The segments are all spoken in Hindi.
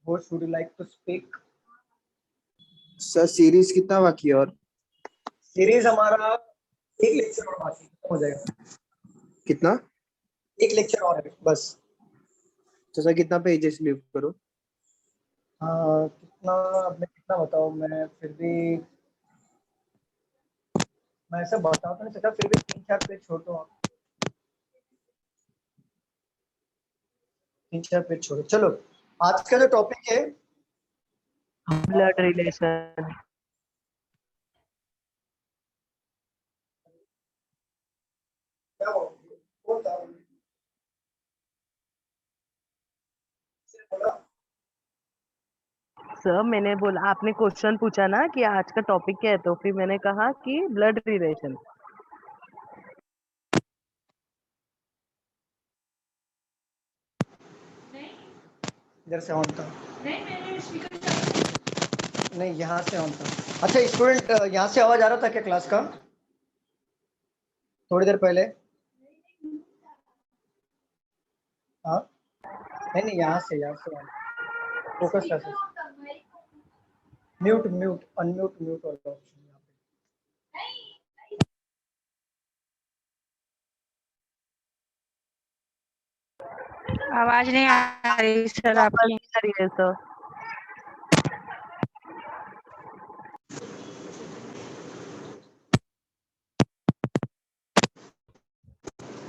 What would you like to speak? Sir series कितना बाकी है और सीरीज हमारा एक लेक्चर और बाकी हो जाएगा। कितना? एक लेक्चर और है बस। तो सर कितना पेजेस लीव करो? हाँ कितना, अब मैं कितना बताऊँ, मैं फिर भी मैं ऐसा बता तो नहीं सकता, फिर भी 3-4 पेज छोड़ दो आप। 3-4 पेज छोड़ो। चलो आज का जो टॉपिक है ब्लड रिलेशन। क्या बोलता हूँ? सर मैंने बोला, आपने क्वेश्चन पूछा ना कि आज का टॉपिक क्या है, तो फिर मैंने कहा कि ब्लड रिलेशन। इधर से ऑन था। नहीं यहाँ से ऑन था। अच्छा स्टूडेंट, यहाँ से आवाज आ रहा था क्या क्लास का थोड़ी देर पहले? हाँ नहीं यहाँ से focus classes. Mute mute unmute mute वाला ऑप्शन यहाँ पे। आवाज नहीं आ रही सर आपकी। करिए सर।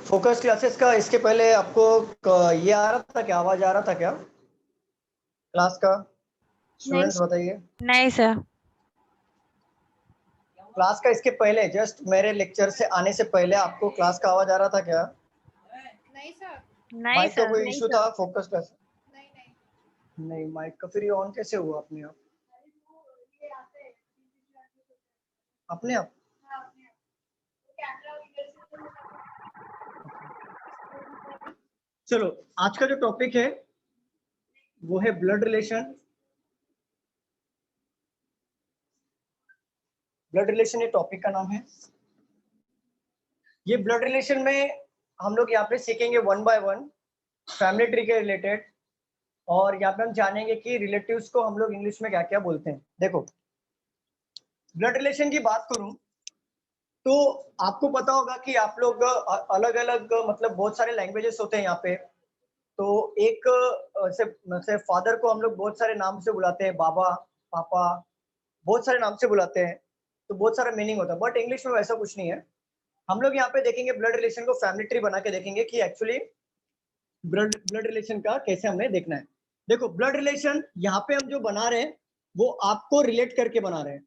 फोकस क्लासेस का इसके पहले आपको ये आ रहा था क्या, आवाज आ रहा था क्या क्लास का? स्टूडेंट्स बताइए। नहीं सर। क्लास का इसके पहले जस्ट मेरे लेक्चर से आने से पहले आपको क्लास का आवाज आ रहा था क्या? नहीं सर। नहीं माइक का सर। कोई इशू था फोकस क्लास? नहीं माइक का फिर ये ऑन कैसे हुआ अपने आप? अपने आप? चलो आज का जो टॉपिक है वो है ब्लड रिलेशन। ब्लड रिलेशन ये टॉपिक का नाम है। ये ब्लड रिलेशन में हम लोग यहाँ पे सीखेंगे 1 बाय 1 फैमिली ट्री के रिलेटेड, और यहाँ पे हम जानेंगे कि रिलेटिव्स को हम लोग इंग्लिश में क्या क्या बोलते हैं। देखो ब्लड रिलेशन की बात करूं तो आपको पता होगा कि आप लोग अलग अलग मतलब बहुत सारे लैंग्वेजेस होते हैं यहाँ पे। तो एक से फादर को हम लोग बहुत सारे नाम से बुलाते हैं, बाबा, पापा, बहुत सारे नाम से बुलाते हैं, तो बहुत सारा मीनिंग होता है। बट इंग्लिश में वैसा कुछ नहीं है। हम लोग यहाँ पे देखेंगे ब्लड रिलेशन को फैमिली ट्री बना के देखेंगे कि एक्चुअली ब्लड रिलेशन का कैसे हमें देखना है। देखो ब्लड रिलेशन यहाँ पे हम जो बना रहे हैं वो आपको रिलेट करके बना रहे हैं।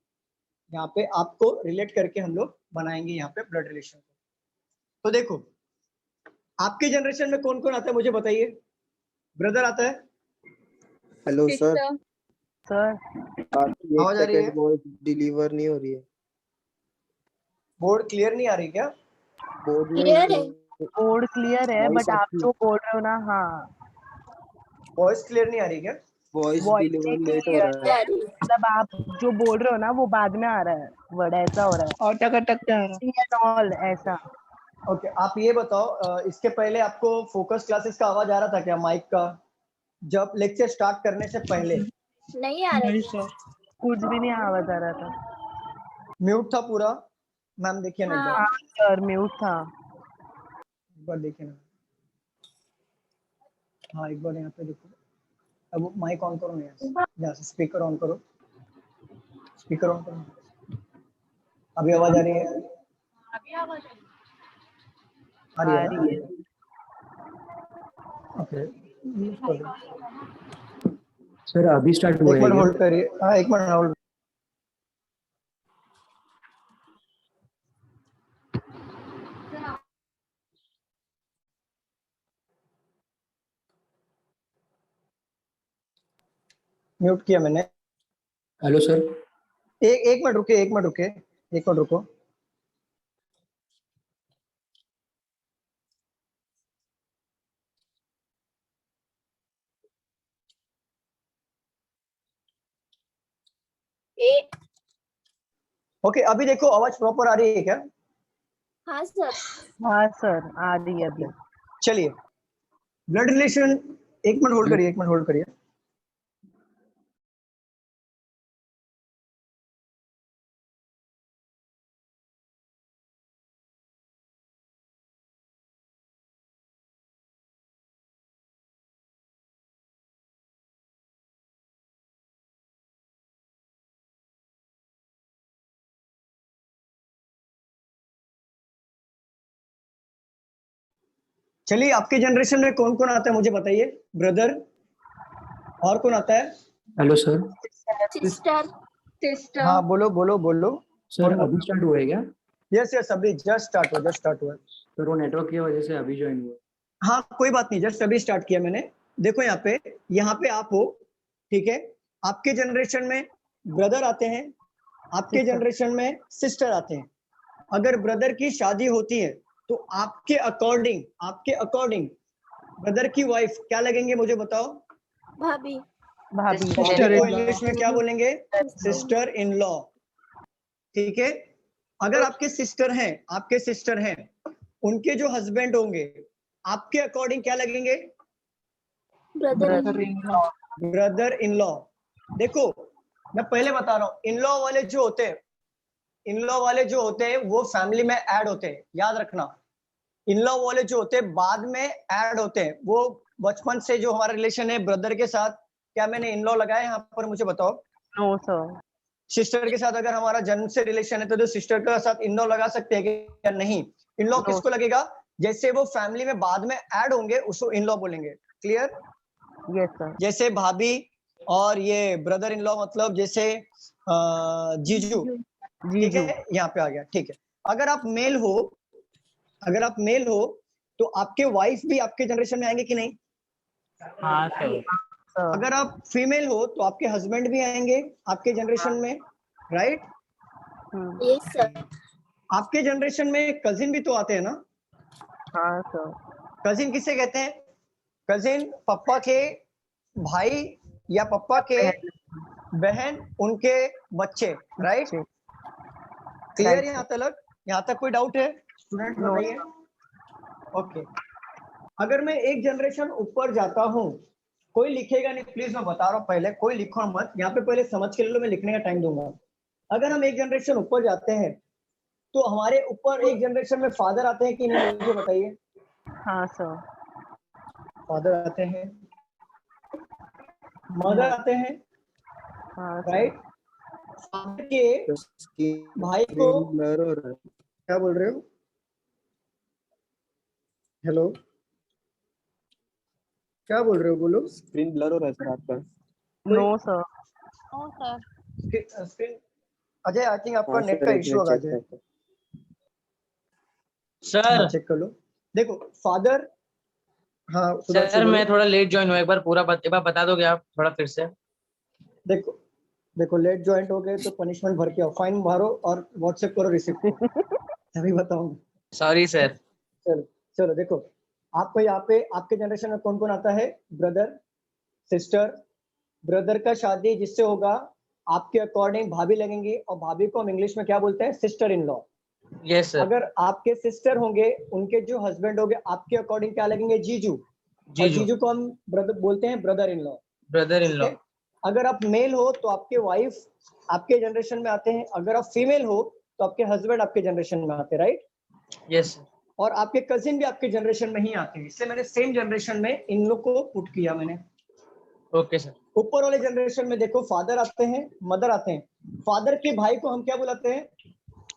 यहाँ पे आपको रिलेट करके हम लोग बनाएंगे यहाँ पे ब्लड रिलेशन को। तो देखो आपके जनरेशन में कौन कौन आता है मुझे बताइए। ब्रदर आता है? Hello sir. सर आपकी एक आवाज आ रही है? सेकंड वॉइस डिलीवर नहीं हो रही है। बोर्ड क्लियर नहीं आ रही क्या? बोर्ड बोर्ड क्लियर है, बट आप जो बोल रहे हो ना, हाँ वॉइस क्लियर नहीं आ रही क्या? वॉइस वॉइस डिलीवर लेट हो रहा है। मतलब आप जो बोल रहे हो ना वो बाद में आ रहा है, वर्ड ऐसा हो रहा है, अटक अटक जा रहा and all ऐसा। ओके आप ये बताओ, इसके पहले आपको फोकस क्लासेस का आवाज आ रहा था क्या माइक का, जब लेक्चर स्टार्ट करने से पहले? नहीं आ रही सर। कुछ भी नहीं आवाज आ रहा था। म्यूट था पूरा? मैम देखिए ना एक बार। हाँ सर म्यूट था। एक बार देखिए ना। हाँ एक बार यहाँ पे देखो। अब माइक ऑन करो ना, यहाँ से स्पीकर ऑन करो, स्पीकर ऑन करो। अभी आवाज आ रही है? अभी आवाज आ रही आ है ना? रही है। ओके सर अभी स्टार्ट हुआ एक है मिनट क्या? होल्ड करिए। हाँ एक मिनट होल्ड। म्यूट किया मैंने। Hello sir. एक मिनट रुके, एक मिनट रुके, एक मिनट रुको। ओके अभी देखो आवाज प्रॉपर आ रही है क्या? हाँ सर। हाँ सर आ रही है अभी। चलिए ब्लड रिलेशन, एक मिनट होल्ड करिए, एक मिनट होल्ड करिए। चलिए, आपके जनरेशन में कौन कौन आता है मुझे बताइए। ब्रदर, और कौन आता है? Hello sir. सिस्टर हाँ, बोलो बोलो बोलो। सर अभी स्टार्ट हुआ है क्या? यस यस, अभी जस्ट स्टार्ट हुआ। सर वो नेटवर्क की वजह से अभी ज्वाइन हुआ। हाँ, कोई बात नहीं, जस्ट अभी स्टार्ट किया मैंने। देखो यहाँ पे आप हो, ठीक है। आपके जनरेशन में ब्रदर आते हैं, आपके Sister. जनरेशन में सिस्टर आते हैं। अगर ब्रदर की शादी होती है तो आपके अकॉर्डिंग ब्रदर की वाइफ क्या लगेंगे मुझे बताओ। भाभी भाभी भाभी को इंग्लिश में क्या बोलेंगे? सिस्टर इन लॉ, ठीक है। अगर आपके सिस्टर हैं, उनके जो हस्बैंड होंगे आपके अकॉर्डिंग क्या लगेंगे? Brother brother in law. देखो, मैं पहले बता रहा हूँ, इन लॉ वाले जो होते हैं वो फैमिली में ऐड होते हैं, याद रखना। इन लॉ वाले जो होते हैं बाद में ऐड होते हैं। वो बचपन से जो हमारा रिलेशन है ब्रदर के साथ, क्या मैंने इन लॉ लगाया यहाँ पर मुझे बताओ। No sir. सिस्टर के साथ अगर हमारा जन्म से रिलेशन है तो सिस्टर के साथ इन लॉ लगा सकते हैं या नहीं? इन लॉ किसको लगेगा? जैसे वो फैमिली में बाद में ऐड होंगे उसको इन लॉ बोलेंगे। क्लियर? Yes sir. जैसे भाभी और ये ब्रदर इन लॉ, मतलब जैसे जीजू, ठीक है, यहाँ पे आ गया, ठीक है। अगर आप मेल हो तो आपके वाइफ भी आपके जनरेशन में आएंगे कि नहीं? हाँ सर। अगर आप फीमेल हो तो आपके हस्बैंड भी आएंगे आपके जनरेशन में, राइट? Yes sir. आपके जनरेशन में कजिन भी तो आते हैं ना? हाँ सर। कजिन किसे कहते हैं? कजिन पप्पा के भाई या पप्पा के बहन, उनके बच्चे, राइट? क्लियर? यहाँ तक कोई डाउट है स्टूडेंट? बताइए। ओके, अगर मैं एक जनरेशन ऊपर जाता हूँ, कोई लिखेगा नहीं प्लीज, मैं बता रहा हूँ पहले, कोई लिखो मत यहाँ पे, पहले समझ के ले लो, मैं लिखने का टाइम दूंगा। अगर हम एक जनरेशन ऊपर जाते हैं तो हमारे ऊपर एक जनरेशन में फादर आते हैं कि नहीं मुझे बताइए। हाँ सर। फादर आते हैं, मदर आते हैं, हाँ राइट? फादर के भाई को ब्लर हो रहा है। क्या बोल रहे हो? हेलो, क्या बोल रहे हो? बोलो। स्क्रीन ब्लर हो रहा है सर आपका। No sir. Screen, Ajay I think आपका हाँ नेट सर, का एक इशू मिनट होगा चेक अजय। करते हैं। सर चेक कर लो। देखो फादर, हाँ सर मैं थोड़ा लेट ज्वाइन हुआ, एक बार एक बार बता दोगे आप थोड़ा फिर से? देखो लेट ज्वाइंट हो गए तो पनिशमेंट भर के आओ, फाइन भरो और व्हाट्सएप करो रिसिप्ट को, तभी बताऊंगा। Sorry sir. चलो देखो, आपको यहाँ पे आपके जनरेशन में कौन कौन आता है? Brother, sister. ब्रदर का शादी जिससे होगा आपके अकॉर्डिंग भाभी लगेंगी, और भाभी को हम इंग्लिश में क्या बोलते हैं? Sister in law. Yes sir. अगर आपके सिस्टर होंगे, उनके जो हस्बैंड होंगे आपके अकॉर्डिंग क्या लगेंगे? जीजू। और जीजू को हम ब्रदर बोलते हैं brother in law. Brother in law. अगर आप मेल हो तो आपके वाइफ आपके जनरेशन में आते हैं, अगर आप फीमेल हो तो आपके हस्बैंड आपके जनरेशन में आते हैं, राइट? यस। और आपके कजिन भी आपके जनरेशन में ही आते हैं, इससे मैंने सेम जनरेशन में इन लोग को पुट किया मैंने। Okay sir. ऊपर वाले जनरेशन में देखो, फादर आते हैं, मदर आते हैं। फादर के भाई को हम क्या बुलाते हैं?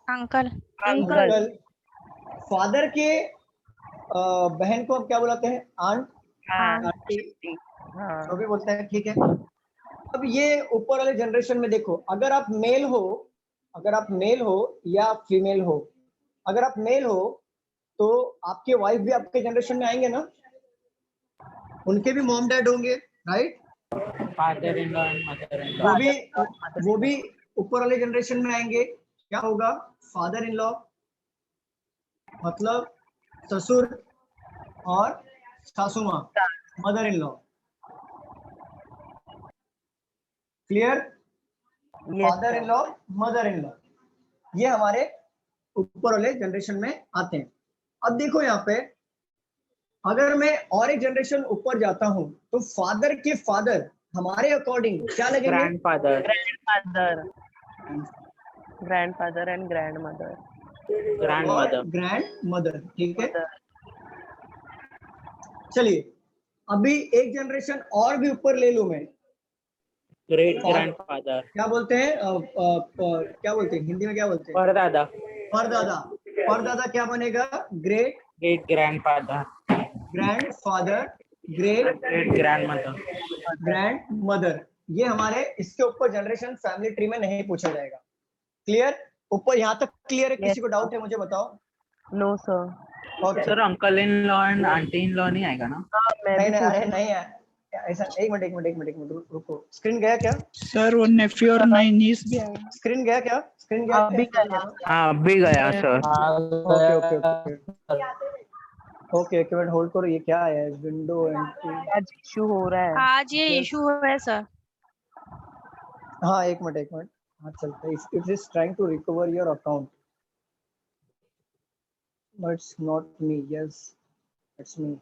Uncle uncle. फादर के बहन को हम क्या बुलाते हैं? आंट, आंटी, जो भी बोलते हैं, ठीक है। अब ये ऊपर वाले जनरेशन में देखो, अगर आप मेल हो या फीमेल हो, अगर आप मेल हो तो आपके वाइफ भी आपके जनरेशन में आएंगे ना? उनके भी मॉम डैड होंगे, right? Father in law and mother in law. वो भी ऊपर वाले जनरेशन में आएंगे। क्या होगा? फादर इन लॉ मतलब ससुर, और सासू माँ mother in law. Clear? Father in law, mother in law, ये हमारे ऊपर वाले जनरेशन में आते हैं। अब देखो यहाँ पे, अगर मैं और एक जनरेशन ऊपर जाता हूं तो फादर के फादर हमारे अकॉर्डिंग क्या लगेंगे? Grandfather. Grandfather and grandmother. Grandmother, ठीक है। चलिए, अभी एक जनरेशन और भी ऊपर ले लूं मैं। Great grandfather. क्या बोलते हैं? क्या बोलते हैं हिंदी में? क्या बोलते हैं? परदादा। परदादा। परदादा क्या बनेगा? Great great grandfather. Grandfather, great great grandmother, grand mother, ये हमारे इसके ऊपर जनरेशन फैमिली ट्री में नहीं पूछा जाएगा। क्लियर? ऊपर यहाँ तक क्लियर है? किसी को डाउट है मुझे बताओ। No sir. Okay sir uncle in law and aunty in law नहीं आएगा ना? नहीं नहीं, अरे नहीं है ऐसा। एक मिनट रुको। स्क्रीन गया क्या? सर वो नेफ्यू और नीस भी आएगा। स्क्रीन गया क्या? स्क्रीन गया? अभी गया। हाँ अभी गया सर। ओके एक मिनट होल्ड करो। ये क्या है? Window entry. आज इशू हो रहा है। आज ये इशू है सर। हाँ एक मिनट हाँ चलता है। It is trying to recover your account but it's not me. Yes it's me.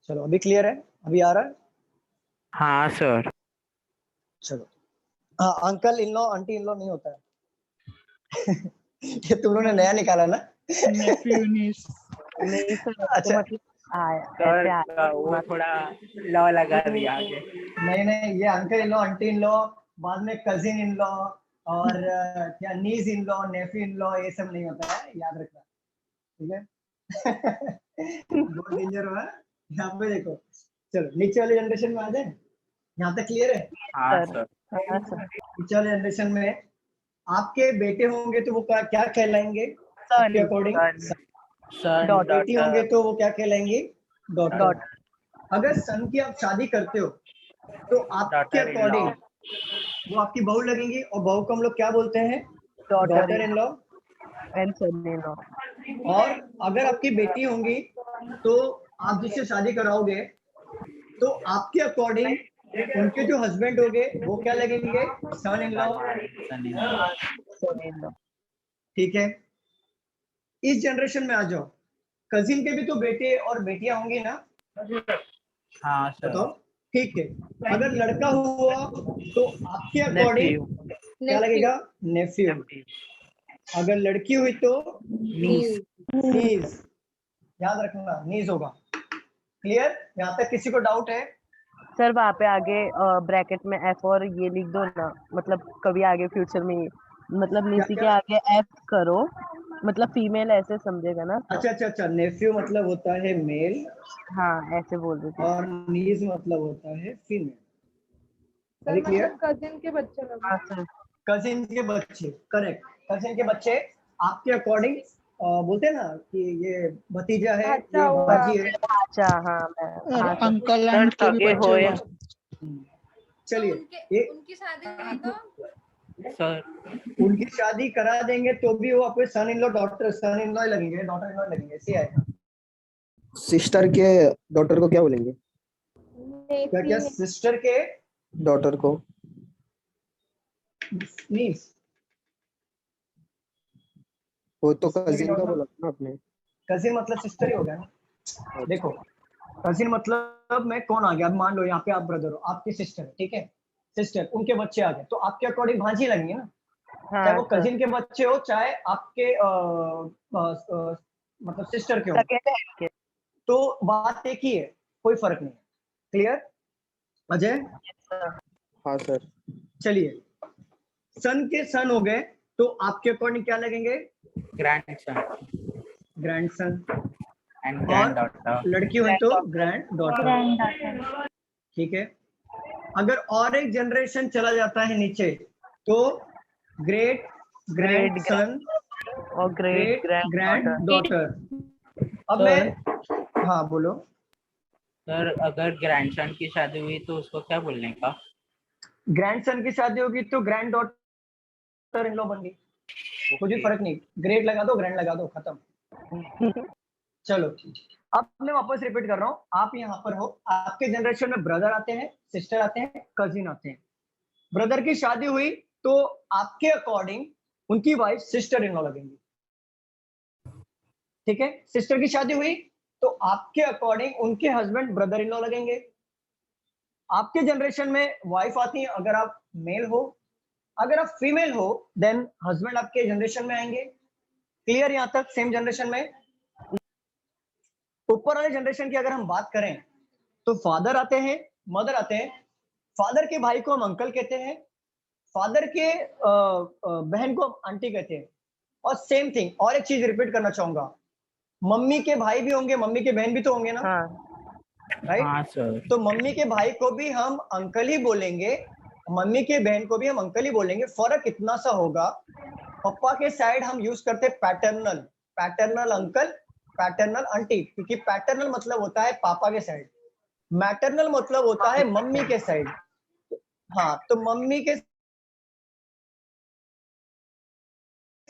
चलो अभी क्लियर है? अभी आ रहा है? हाँ सर। चलो हाँ, uncle in law aunty in law नहीं होता है। ये तुम लोगों ने नया निकाला ना? नेफ्यू नीस। नहीं सर। अच्छा। मतलब ऐसे वो थोड़ा लॉ लगा दिया आगे। नहीं ये uncle in law aunty in law, बाद में कजिन इन लॉ और क्या niece in law nephew in law, ये सब नहीं होता है, याद रखना। ठीक है? बहुत डेंजर हुआ यहाँ पे। देखो चलो नीचे वाले जनरेशन में आ जाए। यहाँ तक क्लियर है? हाँ सर। हाँ सर। नीचे वाले जनरेशन में आपके बेटे होंगे तो वो क्या कहलाएंगे आपके अकॉर्डिंग? सन बेटी होंगे तो वो क्या कहलाएंगी? डॉटर। Daughter. अगर सन की आप शादी करते हो तो आपके Daughter-in-law. अकॉर्डिंग वो आपकी बहू लगेंगी, और बहू को हम लोग क्या बोलते हैं? Daughter-in-law. Daughter in law. And son-in-law. और अगर आपकी बेटी होंगी तो आप जिससे शादी कराओगे तो आपके अकॉर्डिंग उनके जो हस्बैंड होंगे वो क्या लगेंगे? सन इन लॉ। Son-in-law. ठीक है? इस जनरेशन में आ जाओ। कजिन के भी तो बेटे और बेटियां होंगी ना? हाँ सर। बताओ। ठीक है, अगर लड़का हुआ तो आपके अकॉर्डिंग क्या लगेगा? नेफ्यू। अगर लड़की हुई तो नीज। याद रखना नीज होगा। क्लियर? यहाँ तक किसी को डाउट है? सर वहाँ पे आगे ब्रैकेट में एफ और ये लिख दो ना, मतलब कभी आगे फ्यूचर में मतलब नीसी के आगे एफ करो, मतलब फीमेल ऐसे समझेगा ना। अच्छा। नेफ्यू मतलब होता है मेल हाँ ऐसे बोल देते हैं। और नीज मतलब होता है फीमेल। Very clear? कजिन के बच्चे लोग। हाँ सर। कजिन के बच्चे, करेक्ट। कजिन के बच्चे आपके अकॉर्डिंग बोलते हैं ना कि ये भतीजा है, ये भाजी है। अच्छा हाँ मैं और हाँ सर। अंकल आंट के भी बच्चे होया। चलिए ये उनकी शादी हुई तो सर उनकी शादी करा देंगे तो भी वो आपके son in law daughter son in law लगेंगे, डॉटर इन लॉ लगेंगे, ऐसे आएगा। सिस्टर के डॉटर को क्या बोलेंगे? क्या सिस्टर के डॉटर को नीस? वो तो कजिन का बोला ना आपने। कजिन मतलब सिस्टर ही हो गया ना। देखो कजिन मतलब में कौन आ गया? अब मान लो यहाँ पे आप ब्रदर हो, आपकी सिस्टर, ठीक है? सिस्टर, उनके बच्चे आ गए तो आपके अकॉर्डिंग भांजी लगेंगे ना, चाहे वो कजिन के बच्चे हो चाहे आपके मतलब सिस्टर के हो, तो बात एक ही है, कोई फर्क नहीं है। क्लियर अजय? हाँ सर। चलिए सन के सन हो गए तो आपके अकॉर्डिंग क्या लगेंगे? Grandson grandson. एंड और ग्रैंडडॉटर। लड़की हुई तो ग्रैंड डॉटर। ठीक है? अगर और एक जनरेशन चला जाता है नीचे तो ग्रेट ग्रैंडसन और ग्रेट ग्रैंड डॉटर। अब मैं हाँ बोलो। सर अगर ग्रैंडसन की शादी हुई तो उसको क्या बोलने का? ग्रैंडसन की शादी होगी तो ग्रैंड डॉटर इन लॉ बन गई, कुछ भी फर्क नहीं। ग्रेट लगा दो, ग्रैंड लगा दो, खत्म। चलो अब मैं वापस रिपीट कर रहा हूँ। आप यहाँ पर हो, आपके जनरेशन में ब्रदर आते हैं, सिस्टर आते हैं, कजिन आते हैं। ब्रदर की शादी हुई तो आपके अकॉर्डिंग उनकी वाइफ सिस्टर इन लॉ लगेंगी। ठीक है? सिस्टर की शादी हुई तो आपके अकॉर्डिंग उनके हस्बैंड ब्रदर इन लॉ लगेंगे। आपके जनरेशन में वाइफ आती है अगर आप मेल हो, अगर आप फीमेल हो देन हस्बैंड आपके जनरेशन में आएंगे। क्लियर यहाँ तक? सेम जनरेशन में। ऊपर वाले जनरेशन की अगर हम बात करें तो फादर आते हैं, मदर आते हैं। फादर के भाई को हम अंकल कहते हैं, फादर के बहन को हम आंटी कहते हैं, और सेम थिंग, और एक चीज रिपीट करना चाहूंगा, मम्मी के भाई भी होंगे, मम्मी के बहन भी तो होंगे ना, हाँ राइट? हाँ सर। तो मम्मी के भाई को भी हम अंकल ही बोलेंगे, मम्मी के बहन को भी हम अंकल ही बोलेंगे। फर्क इतना सा होगा, पापा के साइड हम यूज करते हैं paternal, paternal uncle, paternal aunty, क्योंकि पैटर्नल मतलब होता है पापा के साइड, मैटरनल मतलब होता है मम्मी के साइड। हाँ, तो मम्मी के,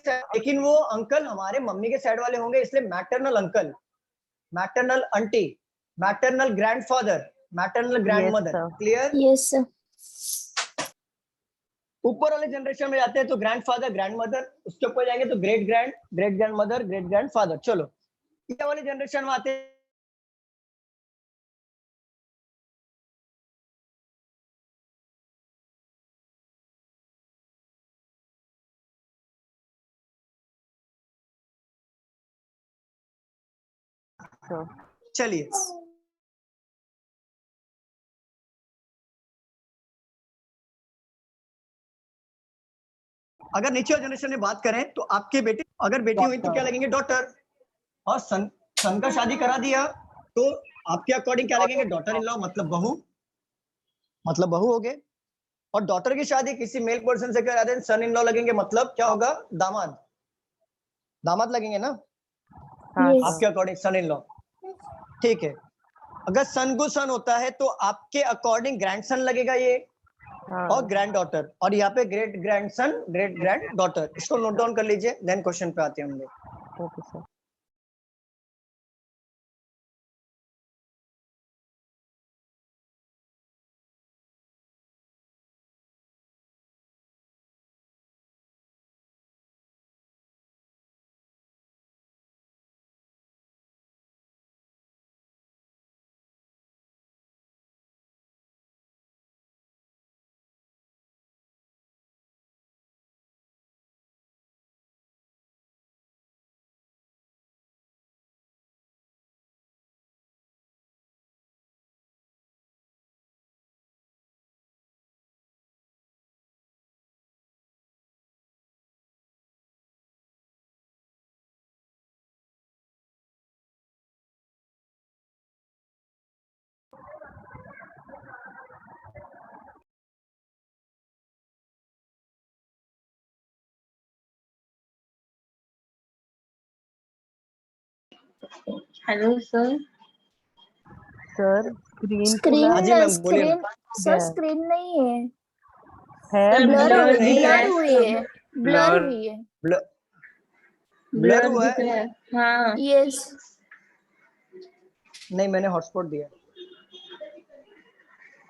लेकिन वो अंकल हमारे मम्मी के साइड वाले होंगे, इसलिए maternal uncle, maternal aunty, maternal grandfather, maternal grandmother. sir. Clear? Yes sir. ऊपर वाले जनरेशन में जाते हैं तो ग्रैंडफादर, ग्रैंडमदर, उसके ऊपर जाएंगे तो great grand, great grandmother, great grandfather. चलो ये वाले जनरेशन में आते हैं, So, चलिए अगर नीचे वाले जनरेशन में बात करें तो आपके बेटे, अगर बेटी हुई तो क्या लगेंगे? डॉटर। और सन का शादी करा दिया तो आपके अकॉर्डिंग क्या लगेंगे? डॉटर इन लॉ, मतलब बहू, मतलब बहू हो गए। और डॉटर की शादी किसी मेल पर्सन से करा दें, सन इन लॉ लगेंगे, मतलब क्या होगा? दामाद, दामाद लगेंगे ना हाँ Yes. आपके अकॉर्डिंग, सन इन लॉ। ठीक है, अगर सन को सन होता है तो आपके अकॉर्डिंग ग्रैंडसन लगेगा ये, हाँ और ग्रैंड डॉटर, और यहाँ पे great grandson, great grand daughter. इसको नोट डाउन कर लीजिए, देन क्वेश्चन पे आते हैं हम लोग। Okay sir. Hello sir. Sir screen screen हाँ जी मैम, बोलिए स्क्रीन ना। सर स्क्रीन नहीं है, है ब्लर blur नहीं है, ब्लर हुई है, ब्लर हुई है। ब्लर हुआ दिख है? रहा है। हाँ यस नहीं, मैंने हॉटस्पॉट दिया,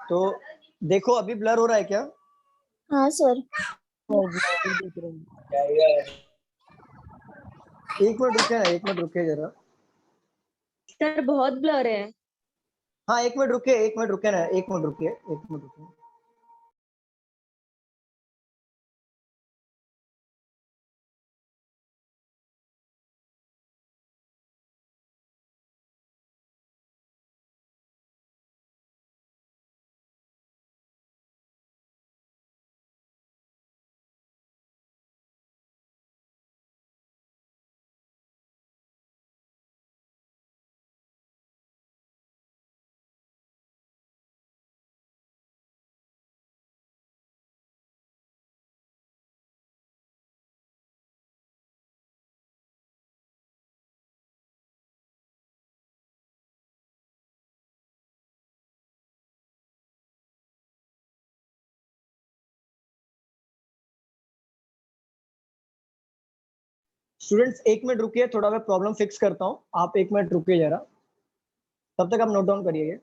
तो देखो अभी ब्लर हो रहा है क्या? हाँ सर। एक मिनट रुके ना, एक मिनट रुके जरा। सर बहुत ब्लर है। हाँ एक मिनट रुके, एक मिनट रुके ना, एक मिनट रुके, एक मिनट रुके। स्टूडेंट्स एक मिनट रुकिए, थोड़ा मैं प्रॉब्लम फिक्स करता हूँ, आप एक मिनट रुकिए जरा, तब तक आप नोट डाउन करिए।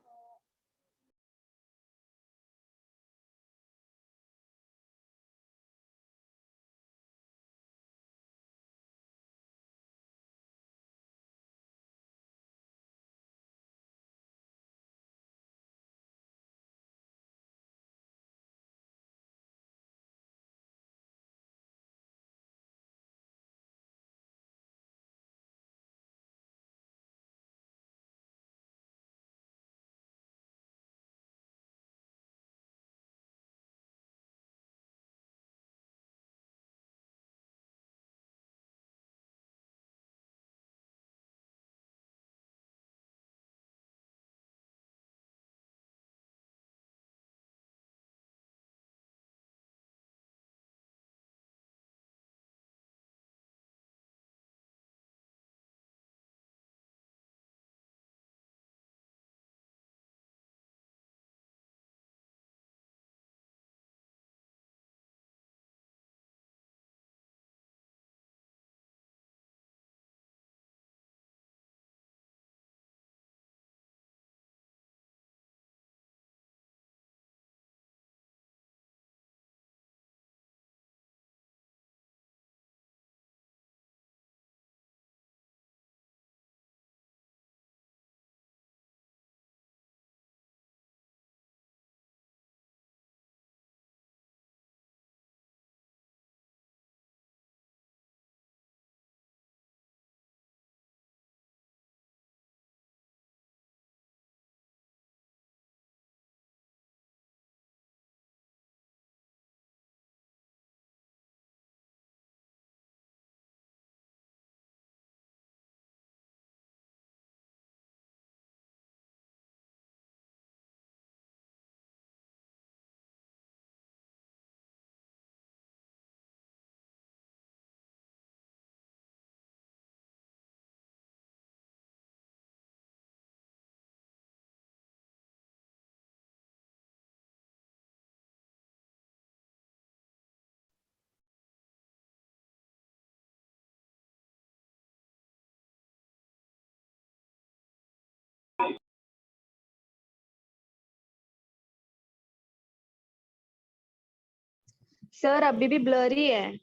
सर अभी भी ब्लरी है।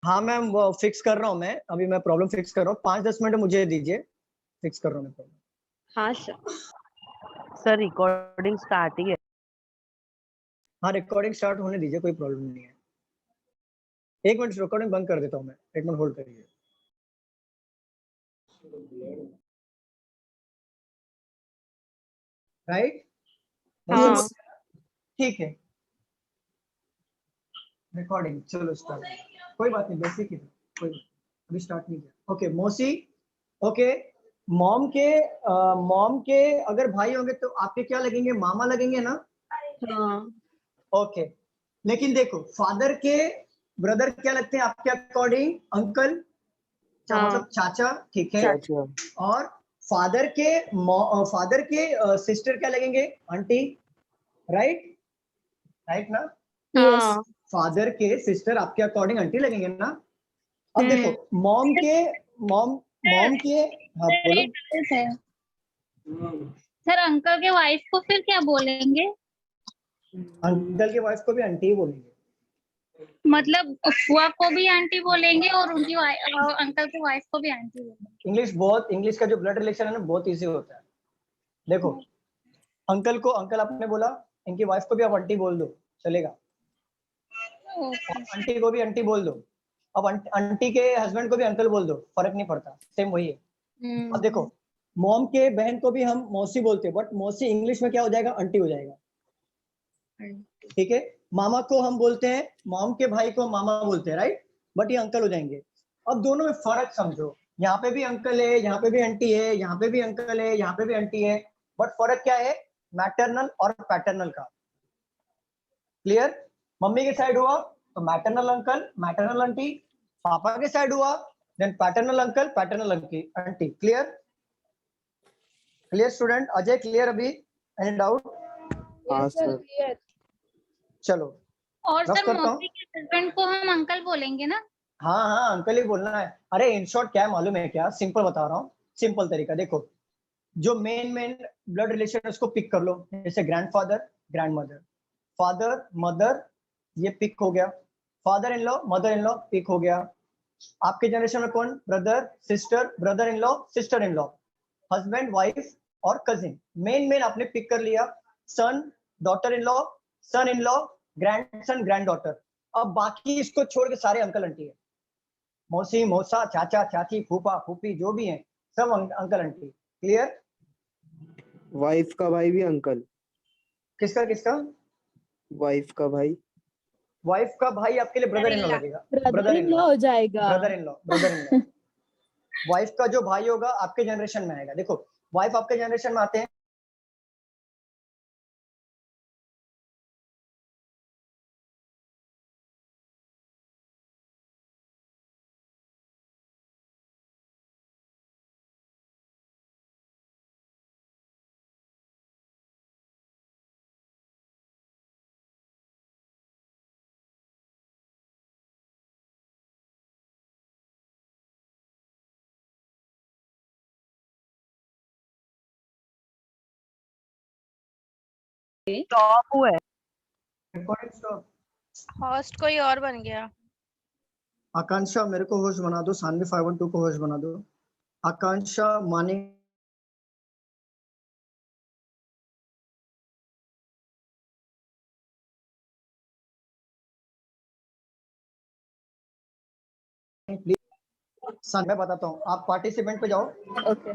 हाँ मैम वो फिक्स कर रहा हूँ मैं, अभी मैं प्रॉब्लम फिक्स कर रहा हूँ, 5-10 मिनट मुझे दीजिए, फिक्स कर रहा हूँ मैं प्रॉब्लम। हाँ सर। सर रिकॉर्डिंग स्टार्ट ही है। हाँ रिकॉर्डिंग स्टार्ट होने दीजिए, कोई प्रॉब्लम नहीं है। 1 मिनट रिकॉर्डिंग बंद कर देता हूँ मैं, 1 मिनट होल्ड करिए। राइट, हाँ ठीक है। रिकॉर्डिंग चलो स्टार्ट, कोई बात नहीं, बेसिक ही था, कोई बात नहीं, अभी स्टार्ट नहीं किया। ओके मौसी, ओके मॉम के अगर भाई होंगे तो आपके क्या लगेंगे, मामा लगेंगे ना? हाँ ओके, लेकिन देखो फादर के ब्रदर क्या लगते हैं आपके अकॉर्डिंग? अंकल, हाँ मतलब चाचा, ठीक है। चाचा। और फादर के सिस्टर क्या लगेंगे? Aunty, right? राइट ना? यस हाँ फादर के सिस्टर आपके अकॉर्डिंग आंटी लगेंगे ना? अब देखो मॉम के हाँ बोलो। सर अंकल के वाइफ को फिर क्या बोलेंगे? अंकल की वाइफ को भी आंटी ही बोलेंगे। मतलब फुआ को भी आंटी बोलेंगे और उनकी अंकल की वाइफ को भी आंटी बोलेंगे। इंग्लिश का जो ब्लड रिलेशन है ना बहुत इजी होता है। देखो अंकल को अंकल आपने बोला, इनकी वाइफ को भी आप आंटी बोल दो, चलेगा। आंटी को भी आंटी बोल दो, अब आंटी के हस्बैंड को भी अंकल बोल दो, फर्क नहीं पड़ता, सेम वही है। अब देखो मॉम के बहन को भी हम मौसी बोलते हैं, बट मौसी इंग्लिश में क्या हो जाएगा? आंटी हो जाएगा, ठीक है। मामा को हम बोलते हैं, मॉम के भाई को मामा बोलते हैं, राइट, बट ये अंकल हो जाएंगे। अब दोनों में फर्क समझो, यहाँ पे भी अंकल है, यहाँ पे भी आंटी है, यहाँ पे भी अंकल है, यहाँ पे भी आंटी है, बट फर्क क्या है? मैटरनल और पैटर्नल का। क्लियर? मम्मी के साइड हुआ तो मैटरनल अंकल मैटरनल आंटी, पापा के साइड हुआ then paternal uncle paternal aunty. Clear? Clear student? Ajay clear अभी? Any doubt? हाँ सर। चलो और रफ सर करता हूँ। मौसी के हस्बैंड को हम अंकल बोलेंगे ना? हाँ हाँ अंकल ही बोलना है। अरे इन शॉर्ट क्या है मालूम है क्या? सिंपल बता रहा हूँ, सिंपल तरीका। देखो जो मेन ब्लड रिलेशन है उसको पिक कर लो, जैसे ग्रैंडफादर, ग्रैंडमदर, फादर, मदर, ये पिक हो गया। Father in law, mother in law pick हो गया। आपके जनरेशन में कौन? Brother, sister, brother in law, sister in law, husband, wife और कजिन। मेन आपने पिक कर लिया। Son, daughter in law, son in law, grandson, grand daughter. अब बाकी इसको छोड़ के सारे अंकल आंटी है, मौसी, मौसा, चाचा, चाची, फूफा, फूफी, जो भी है सब अंकल आंटी। क्लियर? वाइफ का भाई भी अंकल। किसका किसका? वाइफ का भाई। वाइफ का भाई आपके लिए ब्रदर इन लॉ लगेगा। ब्रदर इन लॉ हो जाएगा। Brother in law, brother in law. Wife का जो भाई होगा आपके जनरेशन में आएगा। देखो वाइफ आपके जनरेशन में आते हैं, स्टॉप हुआ है। Recording stop. होस्ट कोई और बन गया। आकांक्षा मेरे को होस्ट बना दो, सानवी 512 को होस्ट बना दो। आकांक्षा मानी प्लीज। मैं बताता हूँ, आप पार्टिसिपेंट पे जाओ। ओके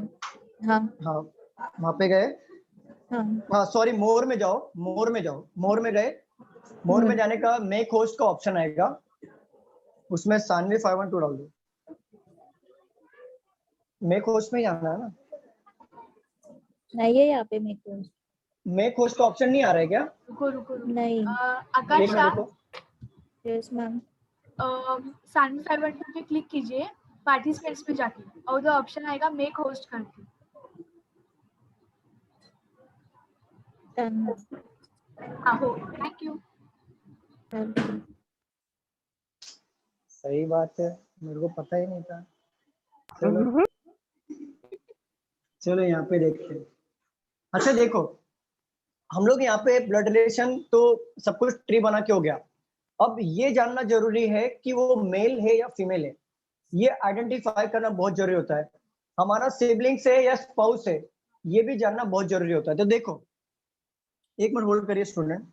हाँ हाँ वहां पे गए, हाँ हाँ सॉरी मोर में जाओ, मोर में जाओ, मोर में गए, मोर में जाने का मेक होस्ट का ऑप्शन आएगा, उसमें सानवी 512 डाल दो। मेक होस्ट में ही आना है ना? नहीं है यहाँ पे मेरे को। मेक होस्ट का ऑप्शन नहीं आ रहा है क्या? नहीं एक मिनट रुको। यस मैम सानवी 512 पे क्लिक कीजिए, पार्टिसिपेंट्स पे जाके और उधर ऑप्शन आएगा मेक होस्ट करके। हाँ हो, थैंक यू। सही बात है, मेरे को पता ही नहीं था। चलो चलो यहाँ पे देखते हैं। अच्छा देखो हम लोग यहाँ पे ब्लड रिलेशन तो सब कुछ ट्री बना के हो गया। अब ये जानना जरूरी है कि वो मेल है या फीमेल है, ये आइडेंटिफाई करना बहुत जरूरी होता है। हमारा सिबलिंग्स है या स्पाउस है, ये भी जानना बहुत जरूरी होता है। तो देखो, एक मिनट होल्ड करिए स्टूडेंट।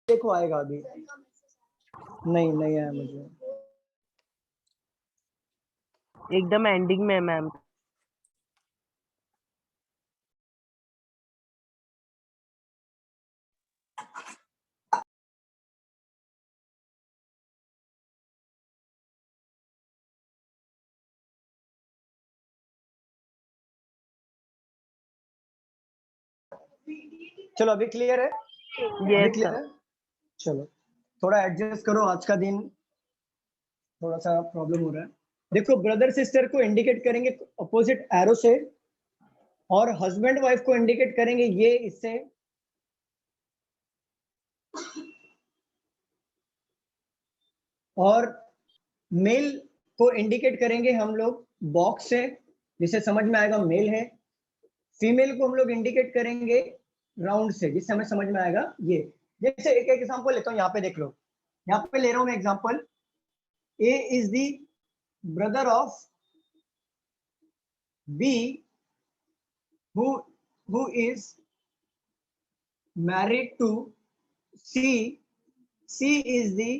देखो आएगा अभी, नहीं आया मुझे। एकदम एंडिंग में है मैम। चलो अभी क्लियर है? अभी यस क्लियर सर। है? चलो थोड़ा एडजस्ट करो, आज का दिन थोड़ा सा प्रॉब्लम हो रहा है। देखो, ब्रदर सिस्टर को इंडिकेट करेंगे अपोजिट एरो से, और हस्बैंड वाइफ को इंडिकेट करेंगे ये इससे, और मेल को इंडिकेट करेंगे हम लोग बॉक्स से, जिसे समझ में आएगा मेल है। फीमेल को हम लोग इंडिकेट करेंगे राउंड से, जिससे हमें समझ में आएगा ये। जैसे एक एग्जांपल लेता हूँ, यहाँ पे देख लो, यहाँ पे ले रहा हूँ मैं example. A is the brother of B who is married to C. C is the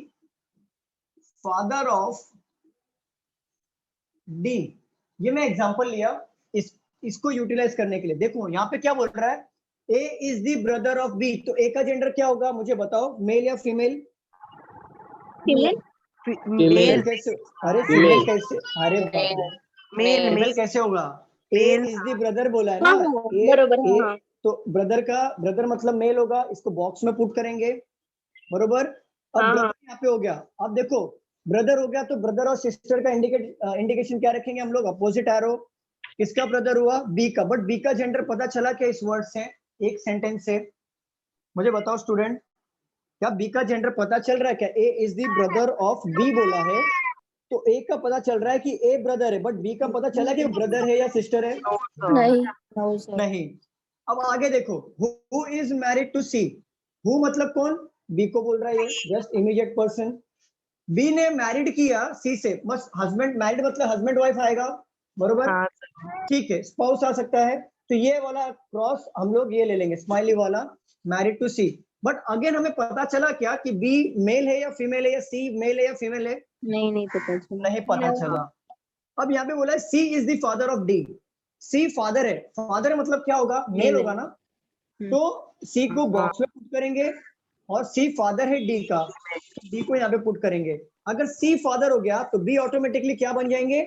father of D. ये मैं एग्जांपल लिया इसको यूटिलाइज करने के लिए। देखो यहाँ पे क्या बोल रहा है, A is the brother of B, तो A का जेंडर क्या होगा मुझे बताओ, मेल या फीमेल? फीमेल। मेल कैसे? अरे फीमेल कैसे? अरे मेल फीमेल कैसे होगा? A is the brother बोला है ना, बरोबर है, हाँ। तो ब्रदर मतलब मेल होगा, इसको बॉक्स में पुट करेंगे, बरोबर। अब हाँ, ब्रदर यहाँ पे हो गया। अब देखो ब्रदर हो गया, तो ब्रदर और सिस्टर का इंडिकेशन क्या रखेंगे हम लोग? Opposite arrow. किसका ब्रदर हुआ? बी का। बट बी का जेंडर पता चला क्या इस वर्ड से, एक सेंटेंस से? मुझे बताओ स्टूडेंट, क्या बी का जेंडर पता चल रहा है क्या? A is the brother of B बोला है, तो ए का पता चल रहा है कि ए ब्रदर है, बट बी का पता चला कि ब्रदर है या सिस्टर है? नहीं। अब आगे देखो, who is married to C. Who मतलब कौन? बी को बोल रहा है, ये जस्ट इमीडिएट पर्सन। बी ने मैरिड किया सी से, बस हस्बैंड, मैरिड मतलब हस्बैंड वाइफ आएगा, बरोबर। ठीक है, स्पाउस आ सकता है, तो ये वाला क्रॉस हम लोग ये ले लेंगे, स्माइली वाला, married to C. But again हमें पता चला क्या कि बी मेल है या फीमेल है, या सी मेल है या फीमेल है? नहीं पता चला। नहीं पता चला। अब यहाँ पे बोला है C is the father of D. C father है, फादर मतलब क्या होगा? मेल होगा ना, तो सी को बॉक्स में पुट करेंगे, और सी फादर है डी का, डी को यहाँ पे पुट करेंगे। अगर सी फादर हो गया तो बी ऑटोमेटिकली क्या बन जाएंगे?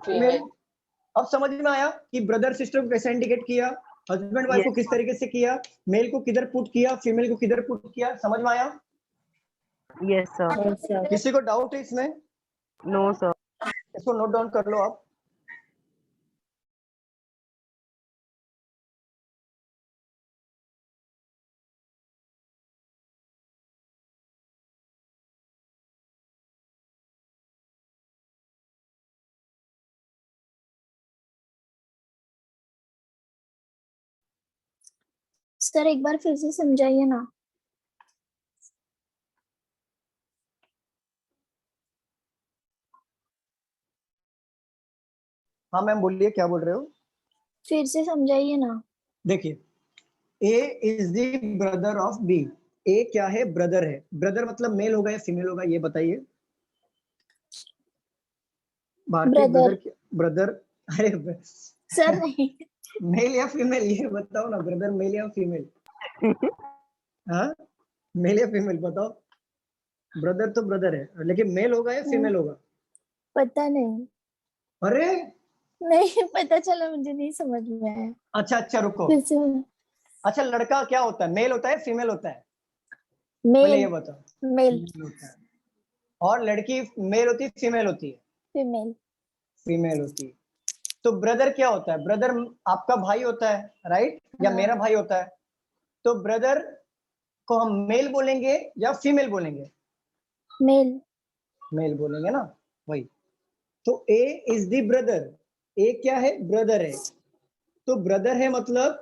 मेल। अब समझ में आया कि ब्रदर सिस्टर को कैसे इंडिकेट किया, हस्बैंड वाइफ को किस तरीके से किया, मेल को किधर पुट किया, फीमेल को किधर पुट किया, समझ में आया? Yes sir. किसी को डाउट है इसमें? No sir. इसको नोट डाउन कर लो आप। सर एक बार फिर से समझाइए ना। हाँ मैम बोलिए, क्या बोल रहे हो? फिर से समझाइए ना। देखिए, A is the brother of B. A क्या है? ब्रदर है। ब्रदर मतलब मेल होगा या फीमेल होगा, ये बताइए। भारतीय ब्रदर। ब्रदर, अरे सर नहीं, मेल या फीमेल ये बताओ ना, ब्रदर मेल या फीमेल? हाँ, मेल या फीमेल बताओ। ब्रदर तो ब्रदर है, लेकिन मेल होगा या फीमेल होगा? पता नहीं, अरे नहीं पता चला, मुझे नहीं समझ में आया। अच्छा अच्छा रुको, फिर से अच्छा लड़का क्या होता है, मेल होता है फीमेल होता है? पहले ये मेल, बताओ। मेल, मेल होता है। और लड़की मेल होती है फीमेल होती है? फीमेल, फीमेल होती है। तो ब्रदर क्या होता है? ब्रदर आपका भाई होता है, राइट? या हाँ। मेरा भाई होता है। तो ब्रदर को हम मेल बोलेंगे या फीमेल बोलेंगे? मेल, मेल बोलेंगे ना, वही। तो ए इज द ब्रदर, ए क्या है? ब्रदर है। तो ब्रदर है मतलब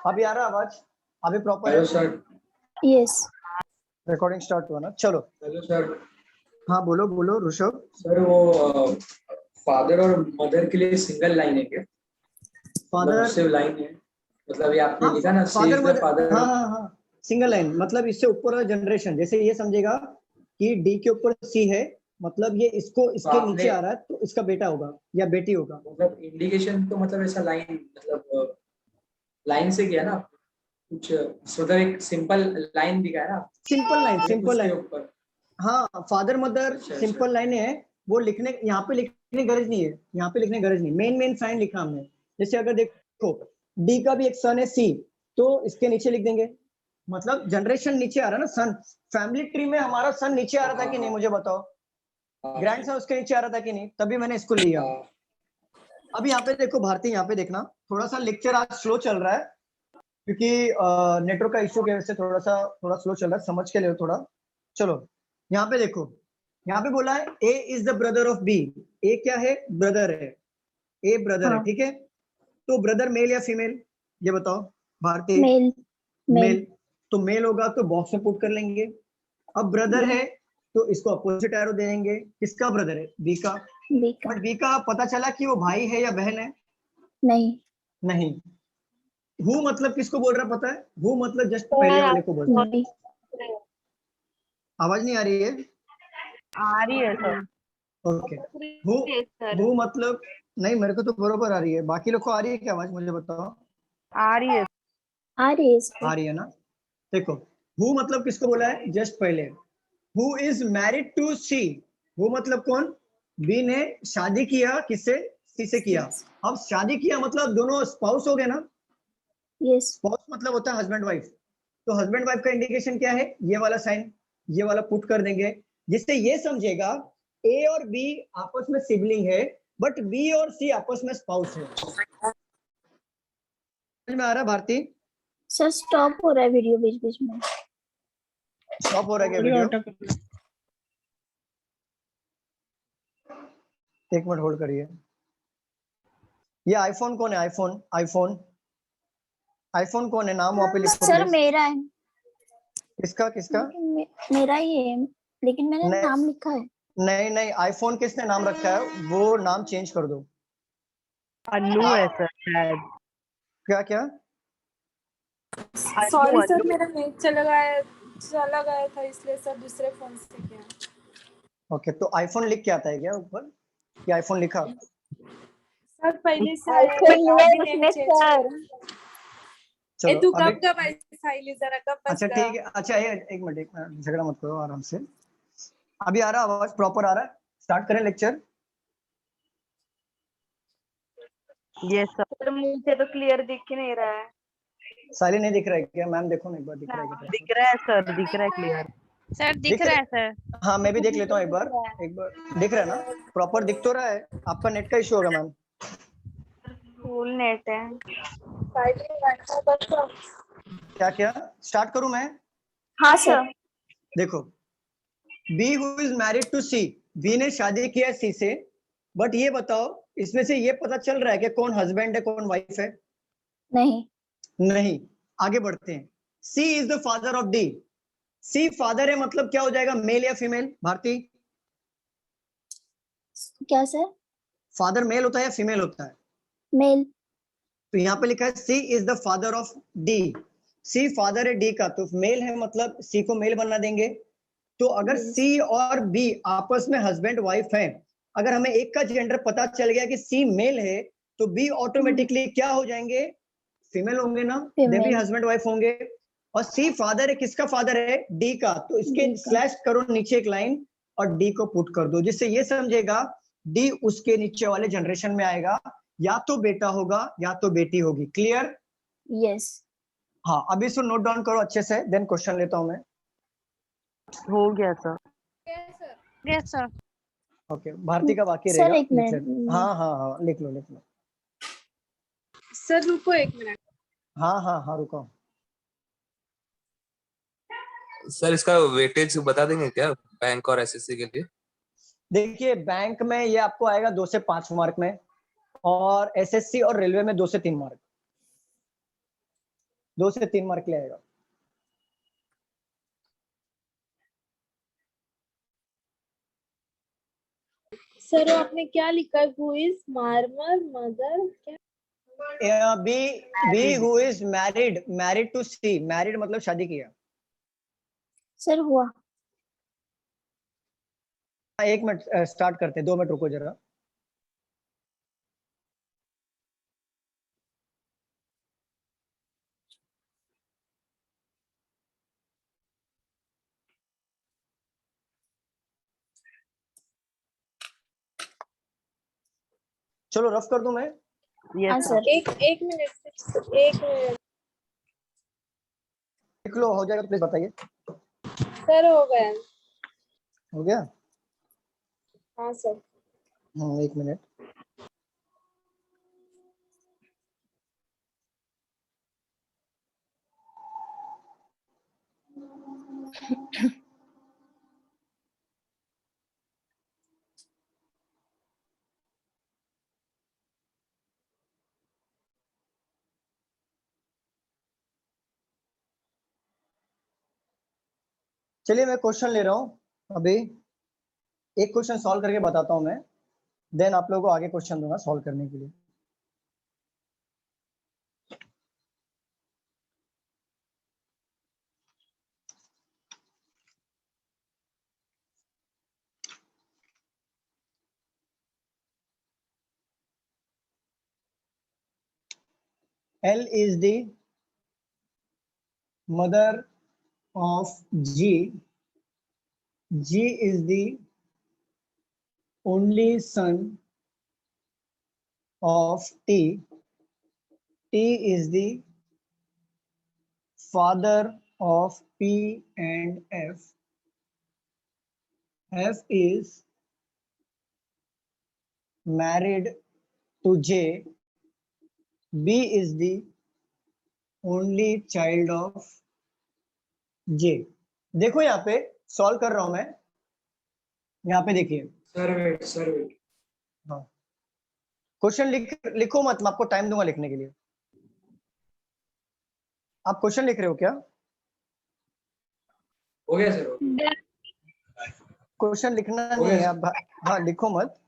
अभी आ रहा आवाज? अभी प्रॉपर हेलो है? सर। यस, रिकॉर्डिंग स्टार्ट हुआ ना, चलो। Hello sir. हाँ बोलो बोलो ऋषभ। सर वो फादर और मदर के लिए सिंगल लाइन है क्या? फादर, सिर्फ लाइन है, मतलब ये आपने हाँ लिखा ना, फादर मदर, फादर। हाँ हाँ हाँ, सिंगल लाइन मतलब इससे ऊपर वाला जनरेशन, जैसे ये समझेगा कि डी के ऊपर सी है, मतलब ये इसको इसके आपने- नीचे आ रहा है तो इसका बेटा होगा या बेटी होगा। मतलब इंडिकेशन तो मतलब ऐसा लाइन, मतलब लाइन से किया ना कुछ, मतलब एक सिंपल लाइन दिखा है ना, सिंपल लाइन, सिंपल उसके लाइन। ऊपर। हाँ फादर मदर अच्छा, सिंपल लाइन है, वो लिखने यहाँ पे लिखने गरज नहीं है, यहाँ पे लिखने गरज नहीं, मेन मेन साइन लिखा हमने। जैसे अगर देखो डी का भी एक सन है सी, तो इसके नीचे लिख देंगे, मतलब जनरेशन नीचे आ रहा है ना, सन। फैमिली ट्री में हमारा सन नीचे आ रहा था कि नहीं, मुझे बताओ। ग्रैंड सन उसके नीचे आ रहा था कि नहीं, तभी मैंने इसको लिया। अब यहाँ पे देखो भारती, यहाँ पे देखना, थोड़ा सा लेक्चर आज स्लो चल रहा है क्योंकि नेटवर्क का इश्यू की वजह से थोड़ा स्लो चल रहा है, समझ के लियो थोड़ा। चलो यहाँ पे देखो, यहाँ पे बोला है A is the brother of B. A क्या है? ब्रदर है, ए ब्रदर है, हाँ। ठीक है। तो ब्रदर मेल या फीमेल ये बताओ भारती? Male, male. तो मेल होगा तो बॉक्स में पुट कर लेंगे। अब ब्रदर है तो इसको अपोजिट एरो दे देंगे। किसका ब्रदर है? बी का। बी का, बट बी का पता चला कि वो भाई है या बहन है? नहीं, नहीं। हु मतलब किसको बोल रहा है पता है? हु मतलब जस्ट पहले वाले को बोलता है। बी, आवाज नहीं आ रही है? आ रही है सर। ओके। हु मतलब नहीं, मेरे को तो बरोबर आ रही है, बाकी लोग को आ रही है क्या आवाज, मुझे बताओ। आ रही है। आ रही है आ रही है ना? देखो हु मतलब किसको बोला है? जस्ट पहले। Who is married to C, who मतलब कौन? बी ने शादी किया किससे? सी से किया। अब शादी किया मतलब दोनों स्पाउस हो गए ना। यस, स्पाउस मतलब होता है हस्बैंड वाइफ। तो हस्बैंड वाइफ का इंडिकेशन क्या है? ये वाला साइन, ये वाला पुट कर देंगे, जिससे ये समझेगा ए और बी आपस में सिबलिंग है, बट बी और सी आपस में स्पाउस है। समझ में आ रहा है भारती? सर स्टॉप हो रहा है वीडियो बीच बीच में। स्टॉप हो रहा है क्या ऑडियो वीडियो? अटक रहा है। एक मिनट होल्ड करिए। ये आईफोन कौन है? आईफोन, आईफोन, आईफोन कौन है? नाम वहां पे लिखो सर प्लीज। मेरा है, किसका किसका? मेरा ही है, लेकिन मैंने नहीं नाम लिखा है। नहीं नहीं, आईफोन किसने नाम रखा है? वो नाम चेंज कर दो। अन्नू है सर शायद। क्या क्या? सॉरी सर, मेरा नेट चला गया था, इसलिए सर दूसरे फोन से किया। ओके, तो आईफोन लिख के आता है क्या ऊपर? क्या आईफोन लिखा? सर पहले से आईफोन लिया है उसने सर। चलो तू अभी, कब फाइल जरा कब अच्छा ठीक है, अच्छा एक मिनट झगड़ा मत करो आराम से। अभी आ रहा आवाज प्रॉपर आ रहा है? स्टार्ट करें लेक्चर? Yes sir. मुझे तो क्लियर दिख ही नहीं रहा है। साली नहीं दिख रहा है क्या? मैम देखो ना एक बार, दिख रहा है क्या? दिख रहा है सर, दिख रहा है क्लियर। सर दिख रहा है सर। हाँ मैं भी देख लेता हूँ एक बार दिख रहा है ना? प्रॉपर दिख तो रहा है? आपका नेट का इशू होगा मैम। फुल नेट है। क्या क्या स्टार्ट करूं मैं? हाँ सर। देखो B who is married to C, B ने शादी किया है सी से, बट ये बताओ इसमें से ये पता चल रहा है कि कौन हस्बैंड है कौन वाइफ है? नहीं। नहीं। आगे बढ़ते हैं। C is the father of D, C father है मतलब क्या हो जाएगा, मेल या फीमेल? भारती, क्या सर? फादर मेल होता है या फीमेल होता है? मेल। तो यहाँ पे लिखा है C is the father of D, C father है डी का, तो मेल है मतलब सी को मेल बना देंगे। तो अगर सी और बी आपस में हस्बैंड वाइफ हैं, अगर हमें एक का जेंडर पता चल गया कि सी मेल है, तो बी ऑटोमेटिकली क्या हो जाएंगे, फीमेल होंगे ना, दे भी हस्बैंड वाइफ होंगे। और सी फादर है, किसका फादर है? डी का, तो इसके स्लैश करो नीचे एक लाइन और डी को पुट कर दो, जिससे ये समझेगा डी उसके नीचे वाले जनरेशन में आएगा, या तो बेटा होगा या तो बेटी होगी। क्लियर? यस। हाँ, अभी इसको नोट डाउन करो अच्छे से, देन क्वेश्चन लेता हूं मैं। हो गया sir. Yes sir. Okay, Bharti का बाकी सर, रहेगा। एक लिख मिनट। ले। हाँ हाँ हाँ, लिख लो लिख लो। सर रुको एक मिनट। हाँ हाँ हाँ, रुको। सर इसका वेटेज बता देंगे क्या बैंक और एसएससी के लिए? देखिए, बैंक में ये आपको आएगा 2 से 5 मार्क में, और एसएससी और रेलवे में 2 से 3 मार्क, 2 से 3 मार्क ले आएगा। सर आपने क्या लिखा है? हु इज मार्मर मदर क्या? B who is married, married to C, married मतलब शादी किया। सर हुआ। एक मिनट, स्टार्ट करते हैं, 2 मिनट रुको जरा। चलो रफ कर दूं मैं? हाँ सर। एक मिनट लिख लो, हो जाएगा तो प्लीज बताइए। सर हो गया। हो गया? हाँ सर। हाँ, 1 मिनट। चलिए मैं क्वेश्चन ले रहा हूं अभी, एक क्वेश्चन सॉल्व करके बताता हूं मैं, देन आप लोगों को आगे क्वेश्चन दूंगा सॉल्व करने के लिए। L is the mother of G. G is the only son of T. T is the father of P and F. F is married to J. B is the only child of J. देखो यहाँ पे सॉल्व कर रहा हूं मैं, यहाँ पे देखिए। Sir wait. हाँ, क्वेश्चन लिखो मत, मैं आपको टाइम दूंगा लिखने के लिए। आप क्वेश्चन लिख रहे हो क्या? हो गया सर। क्वेश्चन लिखना नहीं है आप। हाँ, लिखो मत,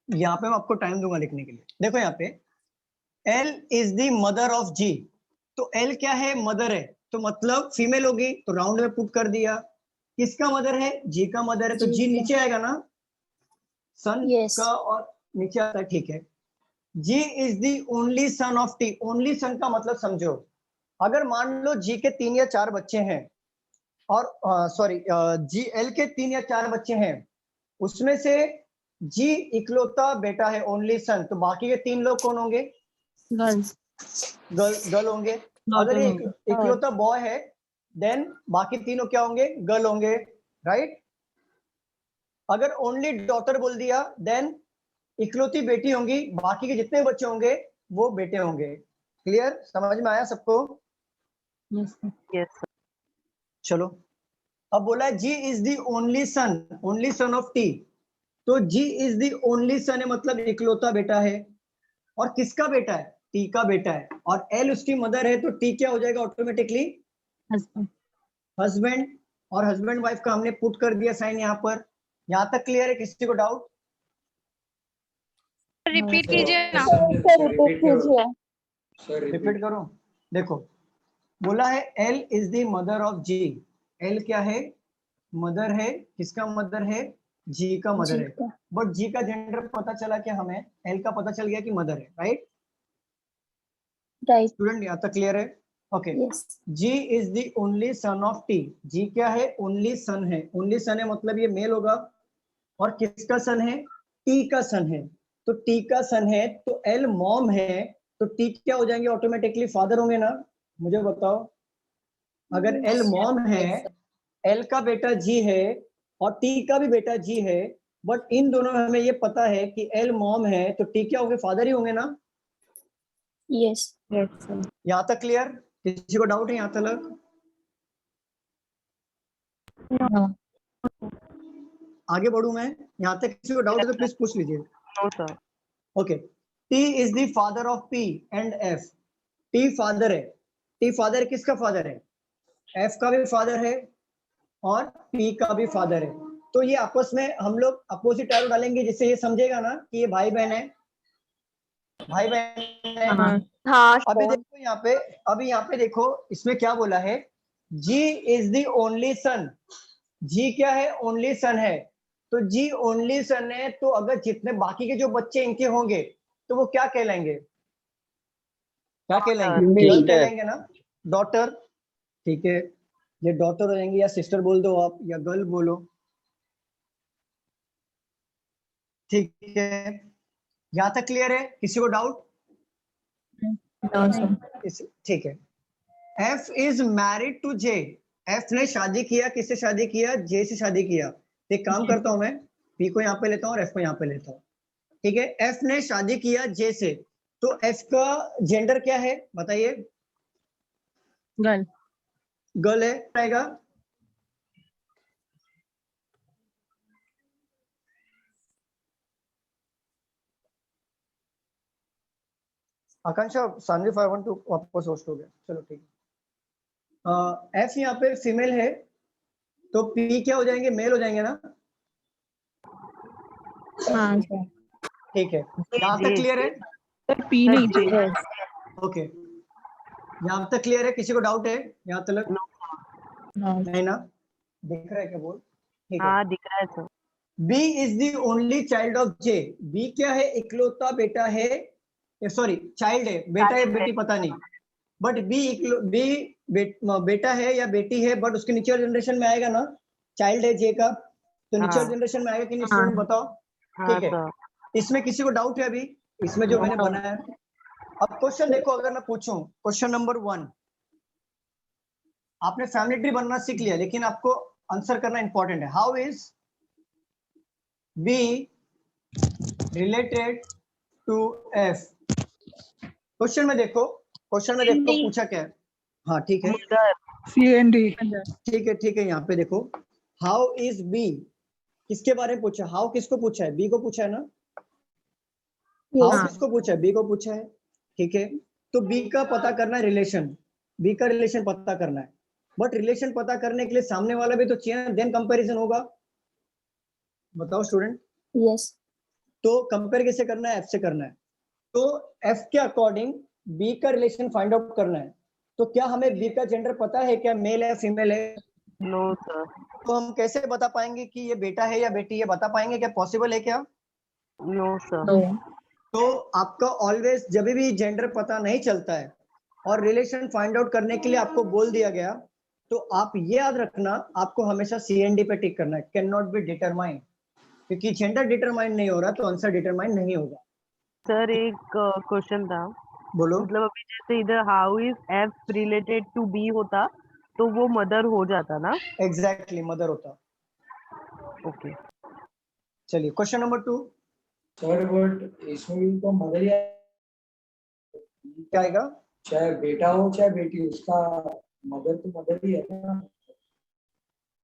यहाँ पे मैं आपको टाइम दूंगा लिखने के लिए। देखो यहाँ पे L is the mother of G, तो L क्या है? मदर है, तो मतलब फीमेल होगी, तो राउंड में पुट कर दिया। किसका मदर है? G का मदर है, तो G नीचे आएगा ना, सन का, और नीचे आता है, ठीक है। G is the only son of T। Only son का मतलब समझो, अगर मान लो G के 3 या 4 बच्चे हैं, और सॉरी L के 3 या 4 बच्चे हैं, उसमें से G इकलौता बेटा है, ओनली सन, तो बाकी के 3 लोग कौन होंगे? गर्ल होंगे। अगर ये इकलौता बॉय है, देन बाकी तीनों क्या होंगे? गर्ल होंगे, राइट? अगर ओनली डॉटर बोल दिया, देन इकलौती बेटी होंगी, बाकी के जितने बच्चे होंगे वो बेटे होंगे। क्लियर? समझ में आया सबको? Yes sir. चलो अब बोला है G is the only son of T, तो G is the only son है मतलब इकलौता बेटा है, और किसका बेटा है? टी का बेटा है, और एल उसकी मदर है, तो टी क्या हो जाएगा ऑटोमेटिकली? हस्बैंड। और हस्बैंड वाइफ का हमने पुट कर दिया साइन यहाँ पर। यहाँ तक क्लियर है? किसी को डाउट? रिपीट कीजिए ना। रिपीट करो। देखो बोला है L is the mother of G. L क्या है? मदर है। किसका मदर है? जी का मदर है। बट जी का जेंडर पता चला क्या हमें? एल का पता चल गया कि मदर है, राइट? स्टूडेंट यहाँ तक क्लियर है? Okay. G is the only son of T. G क्या है? ओनली सन है। ओनली सन है मतलब ये मेल होगा, और किसका सन है? टी का सन है। तो टी का सन है तो एल मॉम है, तो टी क्या हो जाएंगे ऑटोमेटिकली? फादर होंगे ना? मुझे बताओ, अगर एल मॉम है, एल का बेटा जी है और टी का भी बेटा जी है, बट इन दोनों में हमें ये पता है कि एल मॉम है तो टी क्या होंगे? फादर ही होंगे ना? यस। यहाँ तक क्लियर? किसी को डाउट है यहाँ तक? आगे बढ़ू मैं? यहाँ तक किसी को डाउट है तो प्लीज पूछ लीजिए। No sir. Okay. T is the father of P and F. T father है। टी फादर किसका फादर है? एफ का भी फादर है और पी का भी फादर है। तो ये आपस में हम लोग अपोजिट एरो डालेंगे जिससे ये समझेगा ना कि ये भाई बहन है। भाई बहन है। हाँ अभी देखो यहाँ पे, अभी यहाँ पे देखो इसमें क्या बोला है? जी इज द ओनली सन। जी क्या है? ओनली सन है। तो जी ओनली सन है, तो अगर जितने बाकी के जो बच्चे इनके होंगे तो वो क्या कहलाएंगे? क्या कहलाएंगे? गर्ल कहलाएंगे ना? डॉटर। ठीक है, ये डॉटर हो जाएंगी, या सिस्टर बोल दो आप, या गर्ल बोलो। ठीक है, यहाँ तक क्लियर है? किसी को डाउट? ठीक है। F is married to J. F ने शादी किया, किससे शादी किया? जे से शादी किया। एक काम करता हूं मैं, पी को यहाँ पे लेता हूँ और एफ को यहाँ पे लेता हूँ। ठीक है, एफ ने शादी किया जे से, तो एफ का जेंडर क्या है बताइए? गर्ल। गर्ल है, आएगा। आकांक्षा सानवी 512 वापस होस्ट हो गया, चलो ठीक है। एफ यहाँ पे फीमेल है, तो पी क्या हो जाएंगे? मेल हो जाएंगे ना? हाँ ठीक है, यहाँ तक क्लियर है? सर पी नहीं चाहिए। ओके, यहाँ तक क्लियर है? किसी को डाउट है यहाँ तक? नहीं ना? दिख रहा है क्या बोल? ठीक है। हाँ दिख रहा है sir. B is the only child of J. B क्या है? इकलौता बेटा है, सॉरी चाइल्ड है, बेटा है बेटी पता नहीं, बट बी बेटा है या बेटी है, बट उसके नीचे जनरेशन में आएगा ना? चाइल्ड है जे का, तो नीचे जनरेशन में आएगा कि नहीं? स्टूडेंट बताओ। ठीक है, इसमें किसी को डाउट है अभी इसमें जो मैंने बनाया है? अब क्वेश्चन देखो, अगर मैं पूछूं क्वेश्चन नंबर 1, आपने फैमिली ट्री बनना सीख लिया, लेकिन आपको आंसर करना इंपॉर्टेंट है। How is B related to F? Question में देखो, पूछा क्या है? हाँ ठीक है, CND। ठीक है, यहाँ पे देखो हाउ इज बी, किसके बारे में पूछा? हाउ किसको पूछा है? बी को पूछा है ना? हाउ किसको पूछा है? बी को पूछा है। ठीक है, तो बी का पता करना है रिलेशन, बी का रिलेशन पता करना है, बट रिलेशन पता करने के लिए सामने वाला भी तो चाहिए, देन कंपैरिजन होगा। बताओ स्टूडेंट। यस। तो कंपेयर कैसे करना है? एफ से करना है। तो एफ के अकॉर्डिंग बी का रिलेशन फाइंड आउट करना है। तो क्या हमें बी का जेंडर पता है? क्या मेल है फीमेल है? No sir. तो हम कैसे बता पाएंगे कि ये बेटा है या बेटी है? बता पाएंगे क्या? पॉसिबल है क्या? No sir. तो आपका ऑलवेज जब भी जेंडर पता नहीं चलता है और रिलेशन फाइंड आउट करने के लिए आपको बोल दिया गया, तो आप ये याद रखना, आपको हमेशा CND पे टिक करना है, कैन नॉट बी डिटरमाइन, क्योंकि जेंडर डिटरमाइन नहीं हो रहा तो आंसर डिटरमाइन नहीं होगा। सर एक क्वेश्चन था, बोलो। मतलब अभी जैसे इधर how is F related to B होता तो वो मदर हो जाता ना? एग्जैक्टली मदर होता। ओके चलिए क्वेश्चन नंबर 2 सर बट इसमें भी तो मदर ही क्या आएगा? चाहे बेटा हो चाहे बेटी, उसका मदर तो मदर ही है ना।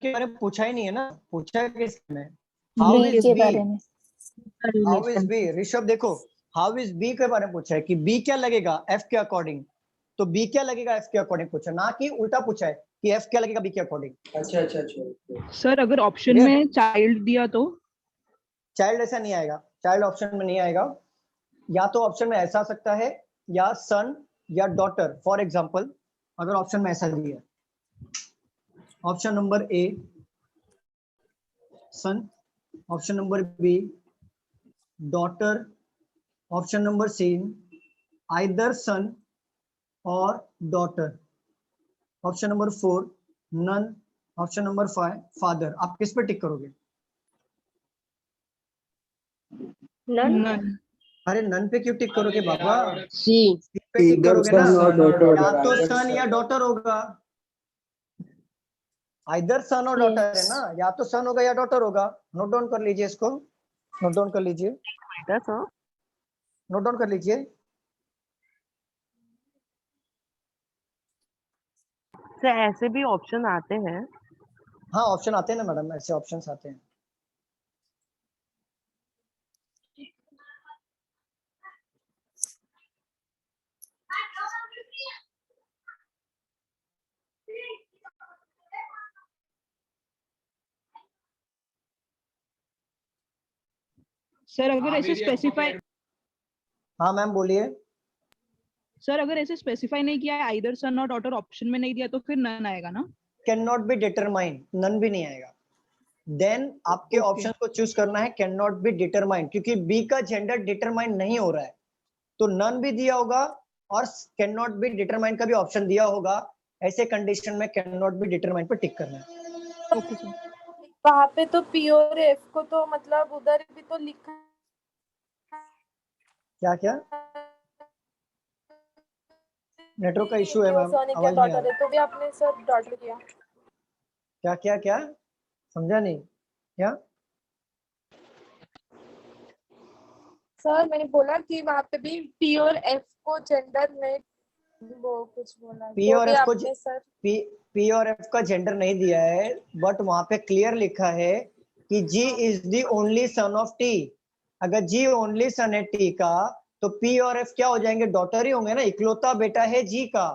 के बारे में पूछा ही नहीं है ना, पूछा है किसने? हाउ बी इज के बी, बारे में हाउ इज बी। ऋषभ देखो, हाउ इज बी के बारे में पूछा है कि बी क्या लगेगा एफ के अकॉर्डिंग, तो बी क्या लगेगा एफ के अकॉर्डिंग पूछा, ना कि उल्टा पूछा है कि एफ क्या लगेगा बी के अकॉर्डिंग। अच्छा अच्छा अच्छा। सर अगर ऑप्शन Clear? में चाइल्ड दिया तो? चाइल्ड ऐसा नहीं आएगा, चाइल्ड ऑप्शन में नहीं आएगा। या तो ऑप्शन में ऐसा आ सकता है, या सन या डॉटर। फॉर एग्जाम्पल अगर ऑप्शन में ऐसा दिया, option number A son, option number B daughter, option number C either son और daughter, option number 4 none, option number 5 father. आप किस पे टिक करोगे? नन। अरे नन पे क्यों टिक करोगे बाबा? सी पे टिक इधर करोगे ना, सन और डॉटर। या तो सन या डॉटर होगा, आइदर सन और डॉटर है ना, या तो सन होगा या डॉटर होगा। नोट डाउन कर लीजिए इसको, नोट डाउन कर लीजिए, नोट डाउन कर लीजिए। सर ऐसे भी ऑप्शन आते हैं। हाँ ऑप्शन आते हैं ना मैडम, ऐसे ऑप्शंस आते हैं। सर अगर ऐसे स्पेसिफाई, हाँ मैम बोलिए। सर अगर ऐसे स्पेसिफाई नहीं किया है आइदर सन और डॉटर ऑप्शन में नहीं दिया तो फिर नन आएगा ना? Can not be determine, none भी नहीं आएगा। देन आपके ऑप्शन को चूज करना है कैन नॉट बी डिटरमाइन, क्योंकि बी का जेंडर डिटरमाइन नहीं हो रहा है, तो नन भी दिया होगा और कैन नॉट बी डिटरमाइन का भी ऑप्शन दिया होगा। ऐसे कंडीशन में कैन नॉट बी डिटरमाइन पर टिक करना है। Okay sir. वहाँ पे तो पी और एफ को तो मतलब उधर भी तो लिखा क्या क्या नेटवर्क का इशू है मैम, सोने क्या आवाज नहीं आ डॉटर रहा। है, तो भी आपने सर डॉटर किया। क्या क्या क्या समझा नहीं क्या? सर मैंने बोला कि वहाँ पे भी पी और एफ को जेंडर में वो कुछ बोला, पी तो और भी एफ को आपने सर पी और एफ का जेंडर नहीं दिया है, बट वहां पे क्लियर लिखा है कि G is the only son of T. अगर जी ओनली सन है टी का, तो पी और एफ क्या हो जाएंगे? डॉटर ही होंगे ना, इकलौता बेटा है जी का।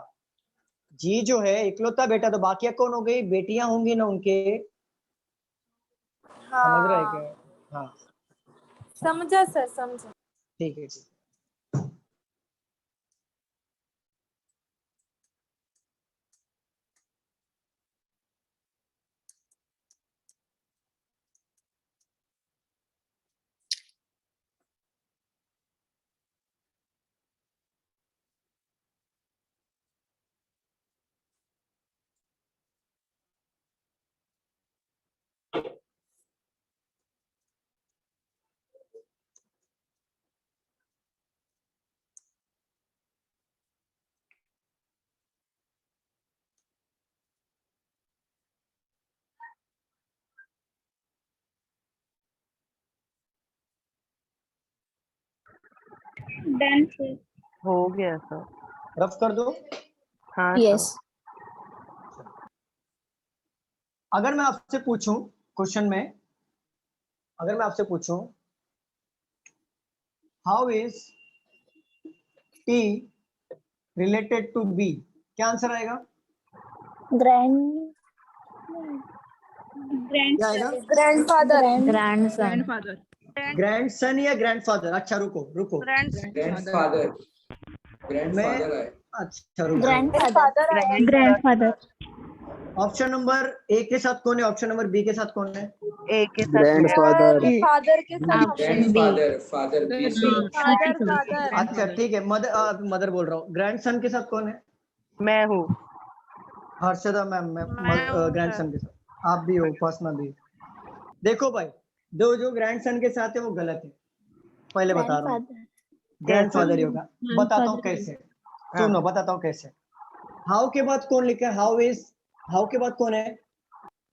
जी जो है इकलौता बेटा, तो बाकी कौन हो गई? बेटियां होंगी ना उनके। समझ रहे हैं हाँ क्या? हाँ समझा सर, समझा। ठीक है ठीक। Done sir. हो गया सर। रफ कर दो। हाँ यस सर। अगर मैं आपसे पूछूं क्वेश्चन में, अगर मैं आपसे पूछूं how is T related to B, क्या आंसर आएगा? ग्रैंड क्या आएगा? ग्रैंडफादर। Grandson grandfather. ग्रैंडसन या ग्रैंडफादर? अच्छा रुको रुको, ग्रैंडफादर, मैं ग्रैंडफादर है। अच्छा रुको। ग्रैंडफादर आया। ग्रैंडफादर। ऑप्शन नंबर ए के साथ कौन है? ऑप्शन नंबर बी के साथ कौन है? ए के साथ ग्रैंडफादर। फादर के साथ ग्रैंडफादर, फादर बी से। फादर फादर अच्छा ठीक है, मदर मदर बोल रहा हूँ। ग्रैंडसन के साथ कौन है? मैं हूँ। हर्षदा मैम, मैं ग्रैंडसन के साथ। आप भी हो, उपासना भी। देखो भाई, दो जो ग्रैंडसन के साथ है वो गलत है, पहले बता रहा हूँ। ग्रैंडफादर ही होगा। बताता हूँ कैसे, सुनो बताता हूँ कैसे। हाउ के बाद कौन लिखा है? हाउ इज, हाउ के बाद कौन है?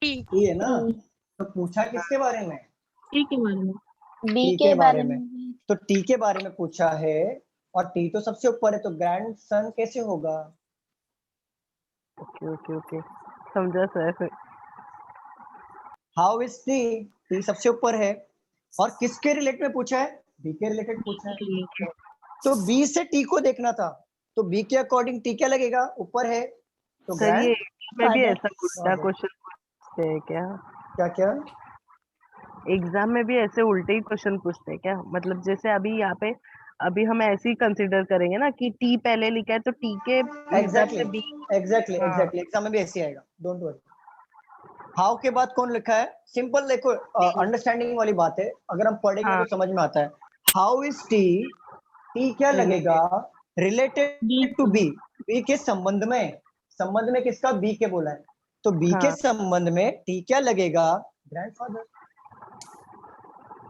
टी है ना, तो पूछा किसके बारे में? बी टी के बारे में। तो टी के बारे में पूछा है, और टी तो सबसे ऊपर है, तो ग्रैंडसन कैसे होगा? ओके ओके ओके, समझा sir. How is T, T सबसे ऊपर है और किसके रिलेटेड में पूछा है, बी के रिलेटेड पूछा है, तो बी से टी को देखना था, तो बी के अकॉर्डिंग टी क्या लगेगा, ऊपर है तो सर ये ग्रैंड में भी ऐसा उल्टा क्वेश्चन पूछते हैं क्या? क्या क्या एग्जाम में भी ऐसे उल्टे ही क्वेश्चन पूछते हैं क्या? मतलब जैसे अभी यहाँ पे अभी हम ऐसे ही कंसिडर करेंगे ना कि टी पहले लिखा है तो टी के हिसाब से बी। एग्जैक्टली एग्जाम में भी ऐसे ही आएगा, डोंट वरी। हाउ के बाद कौन लिखा है, सिंपल देखो, अंडरस्टैंडिंग वाली बात है, अगर हम पढ़ेंगे हाँ। तो समझ में आता है। हाउ इज टी, टी क्या लगेगा रिलेटेड टू बी, बी के संबंध में किसका, बी के बोला है, तो बी के हाँ। संबंध में टी क्या लगेगा, ग्रैंडफादर।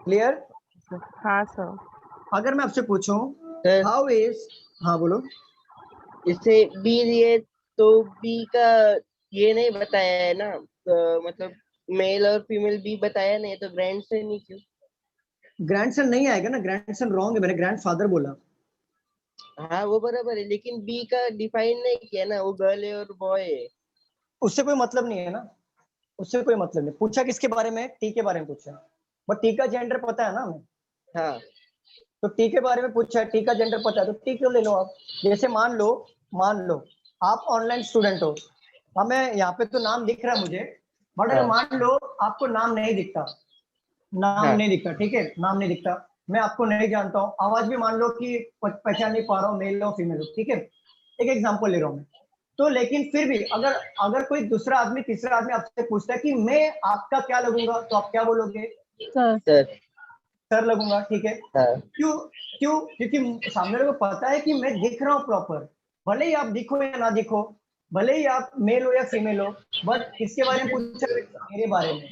क्लियर? हाँ सर। अगर मैं आपसे पूछूं सर हाउ इज, हाँ बोलो। इससे बी लिए तो बी का ये नहीं बताया है ना, तो मतलब मेल और फीमेल बी बताया नहीं, तो ग्रैंडसन नहीं क्यों? ग्रैंडसन नहीं आएगा ना, ग्रैंडसन रॉन्ग है, मैंने ग्रैंडफादर बोला। हाँ वो बराबर है, लेकिन बी का डिफाइन नहीं किया ना, वो गर्ल है और बॉय है। उससे कोई मतलब नहीं है ना, उससे कोई मतलब नहीं। पूछा किसके बारे में, टी के बारे में पूछा, बट टी का जेंडर पता है ना हमें। हाँ तो टी के बारे में पूछा है, टी का जेंडर पता है, तो टी क्यों ले लो आप। जैसे मान लो आप ऑनलाइन स्टूडेंट हो, हमें यहाँ पे तो नाम दिख रहा है मुझे, बट अगर हाँ। मान लो आपको नाम नहीं दिखता, हाँ। ठीक है, नाम नहीं दिखता, मैं आपको नहीं जानता हूँ, आवाज भी मान लो कि पहचान नहीं पा रहा हूँ, मेल हो फीमेल हो, ठीक है, एक एग्जांपल ले रहा हूँ मैं, तो लेकिन फिर भी अगर कोई दूसरा आदमी तीसरा आदमी आपसे पूछता है कि मैं आपका क्या लगूंगा, तो आप क्या बोलोगे, सर सर लगूंगा, ठीक है। हाँ। क्यों क्यों क्योंकि सामने वाले को पता है कि मैं दिख रहा हूँ प्रॉपर, भले ही आप दिखो या ना दिखो, भले ही आप मेल हो या फीमेल हो, बट किसके बारे में पूछा, मेरे बारे में,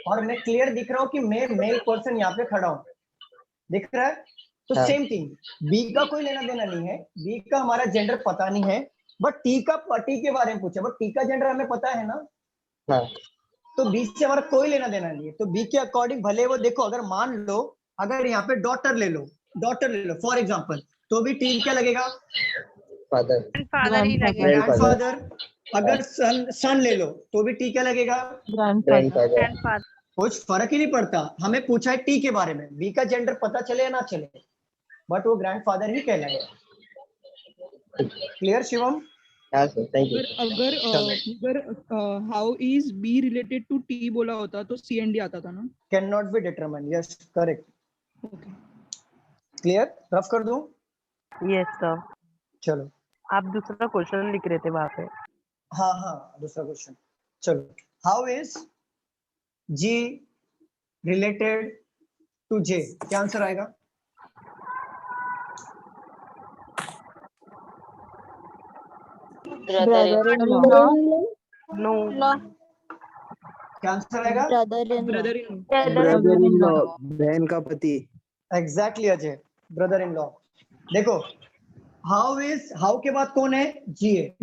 और मैं क्लियर दिख रहा हूँ कि मैं मेल पर्सन यहाँ पे खड़ा हूँ, दिख रहा है। तो हाँ। सेम थिंग, बी का कोई लेना देना नहीं है, बी का हमारा जेंडर पता नहीं है, बट टी के बारे में पूछा, बट टी का जेंडर हमें पता है ना, हाँ। तो बी से हमारा कोई लेना देना नहीं है, तो बी के अकॉर्डिंग भले वो देखो, अगर मान लो अगर यहाँ पे डॉटर ले लो फॉर एग्जाम्पल, तो भी टी क्या लगेगा, फादर। फादर ही लगेगा। ग्रैंडफादर। अगर सन ले लो तो भी टी क्या लगेगा, ग्रैंडफादर। कुछ फर्क ही नहीं पड़ता, हमें पूछा है टी के बारे में, बी का जेंडर पता चले या ना चले, बट वो ग्रैंडफादर ही कहलाएगा। क्लियर शिवम? हाँ सर, थैंक यू। अगर how is B related to T बोला होता तो सी एंड डी आता था ना? Can not be determine, yes correct. Clear? Rough कर दूं? Yes sir. चलो आप दूसरा क्वेश्चन लिख रहे थे वहां पे। हाँ दूसरा क्वेश्चन, चलो। How is G related to J, क्या आंसर आएगा, नो। क्या आंसर आएगा, brother in brother in law, बहन का पति। Exactly Ajay, brother in law. देखो हाउ के बाद कौन है, जी है,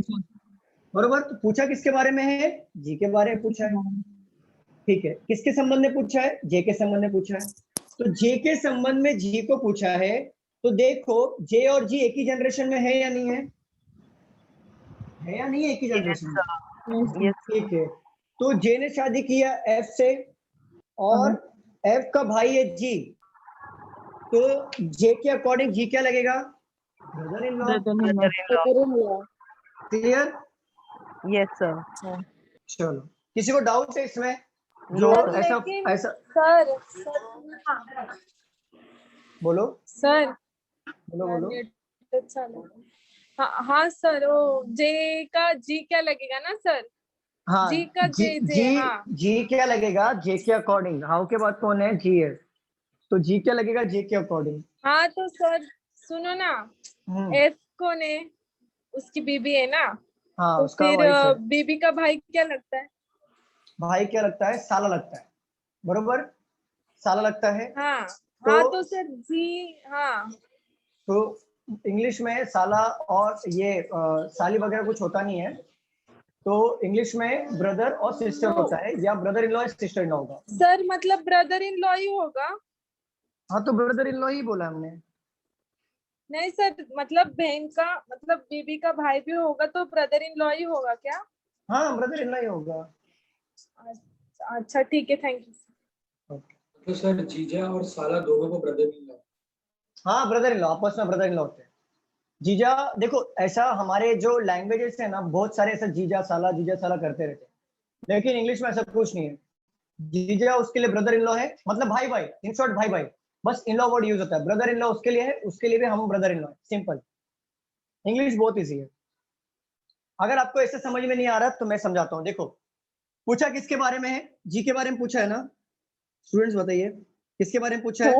बरोबर, तो पूछा किसके बारे में है, जी के बारे में पूछा है, ठीक है, किसके संबंध में पूछा है, जे के संबंध में पूछा है, तो जे के संबंध में जी को पूछा है, तो देखो जे और जी एक ही जनरेशन में है या नहीं है, या नहीं है एक ही जनरेशन में, ठीक है, तो जे ने शादी किया एफ से, और एफ का भाई है जी, तो जे के अकॉर्डिंग जी क्या लगेगा, brother in law. Clear? Yes sir. चलो, किसी को डाउट है इसमें, जो ऐसा सर बोलो सर बोलो। हाँ सर, वो जे का जी क्या लगेगा ना सर, हाँ जी का जे हाँ जी क्या लगेगा, जे के अकॉर्डिंग, हाउ के बाद कौन है, जी है, तो जी क्या लगेगा, जे के अकॉर्डिंग। हाँ, तो सर सुनो ना, एफ कौन है, उसकी बीबी है ना, हाँ, तो उसका फिर वाइफ है। बीबी का भाई क्या लगता है, भाई क्या लगता है, साला लगता है, बरोबर, साला लगता है। हाँ तो, हाँ, तो सर जी, हाँ तो इंग्लिश में साला और ये साली वगैरह कुछ होता नहीं है, तो इंग्लिश में ब्रदर और सिस्टर होता है, या ब्रदर इन लॉ या सिस्टर इन लॉ होगा। सर, मतलब ब्रदर इन लॉ ही होगा। हाँ, तो ब्रदर इन लॉ ही बोला हमने। नहीं सर, मतलब बहन का, मतलब बीबी का भाई भी होगा तो ब्रदर इन लॉ ही होगा क्या? हाँ, ब्रदर इन लॉ ही होगा। अच्छा ठीक है, थैंक यू। तो सर जीजा और साला दोनों को ब्रदर इन लॉ। हाँ ब्रदर इन लॉ, आपस में ब्रदर इन लॉ होते हैं। जीजा देखो, ऐसा हमारे जो लैंग्वेजेस है ना, बहुत सारे ऐसा जीजा साला करते रहते हैं, लेकिन इंग्लिश में ऐसा कुछ नहीं है। जीजा उसके लिए ब्रदर इन लॉ है, मतलब भाई भाई, इन शॉर्ट भाई भाई, बस इन लॉ वर्ड यूज होता है। ब्रदर इन लॉ उसके लिए है, उसके लिए भी हम ब्रदर इन लॉ है, सिंपल। इंग्लिश बहुत ईजी है। अगर आपको ऐसे समझ में नहीं आ रहा तो मैं समझाता हूँ। देखो, पूछा किसके बारे में है? जी के बारे में पूछा है ना स्टूडेंट्स, बताइए किसके बारे में पूछा है?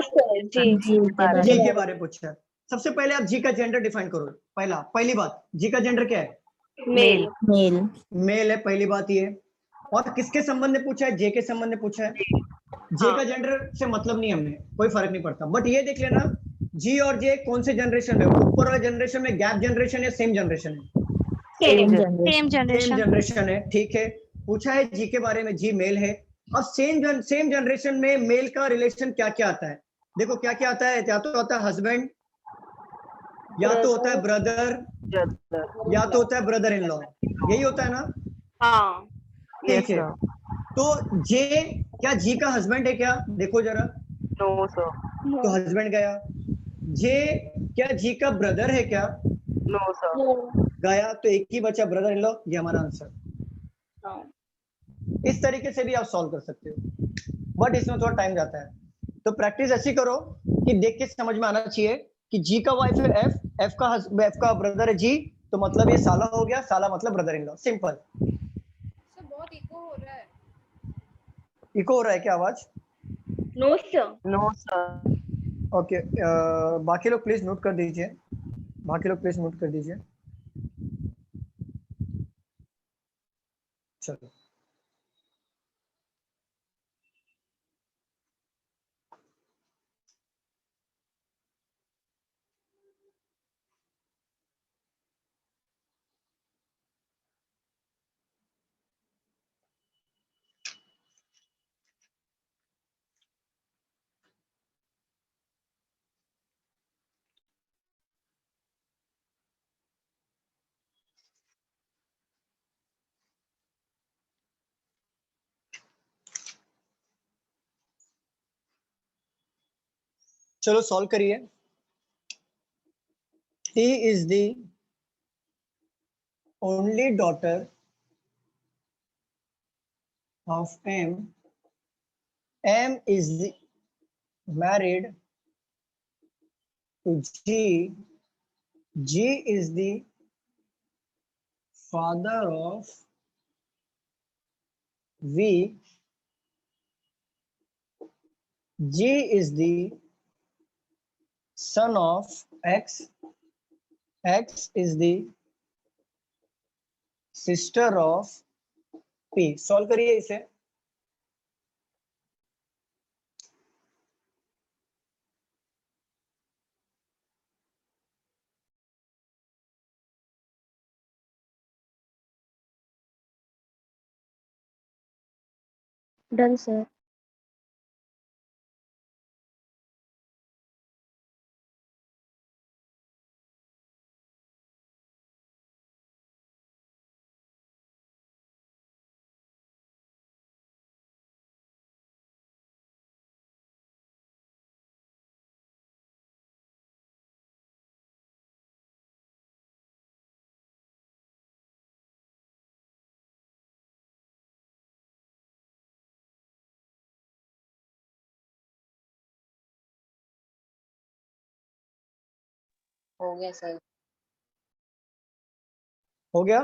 जी के बारे में पूछा है। सबसे पहले आप जी का जेंडर डिफाइन करो। पहली बात, जी का जेंडर क्या है? मेल। मेल मेल है, पहली बात ये। और किसके संबंध में पूछा है? जे के संबंध में पूछा है। जे का जेंडर से मतलब नहीं, हमें कोई फर्क नहीं पड़ता, बट ये देख लेना जी और जे कौन से जनरेशन में, ऊपर वाले जनरेशन में गैप जनरेशन या सेम जनरेशन है? सेम सेम जनरेशन है, ठीक है। पूछा है जी के बारे में, जी मेल है। अब सेम जनरेशन में मेल का रिलेशन क्या क्या आता है? देखो क्या क्या आता है, या तो होता है हस्बैंड, या तो होता है ब्रदर, या तो होता है ब्रदर इन लॉ, यही होता है ना? हाँ। ठीक है। तो जे, क्या जी का हस्बैंड है क्या? देखो जरा, नो सर। तो हस्बैंड गया। जे, क्या जी का ब्रदर है क्या? No sir. गया, तो एक ही बचा ब्रदर इन लॉ, ये हमारा आंसर। इस तरीके से भी आप सॉल्व कर सकते हो, बट इसमें थोड़ा टाइम जाता है। तो प्रैक्टिस ऐसी करो कि देख के समझ में आना चाहिए कि जी का वाइफ है एफ, एफ का ब्रदर है जी, तो मतलब ये साला हो गया, साला मतलब brother in law, simple. Sir बहुत इको हो रहा है। इको हो रहा है क्या आवाज? No sir. No sir. Okay, बाकी लोग प्लीज नोट कर दीजिए, बाकी लोग प्लीज नोट कर दीजिए। चलो, चलो सॉल्व करिए। T is the only daughter of M. M is married to G. G is the father of V. G is the son of X. X is the sister of P. Solve करिए इसे। Done sir. हो गया सर। हो गया?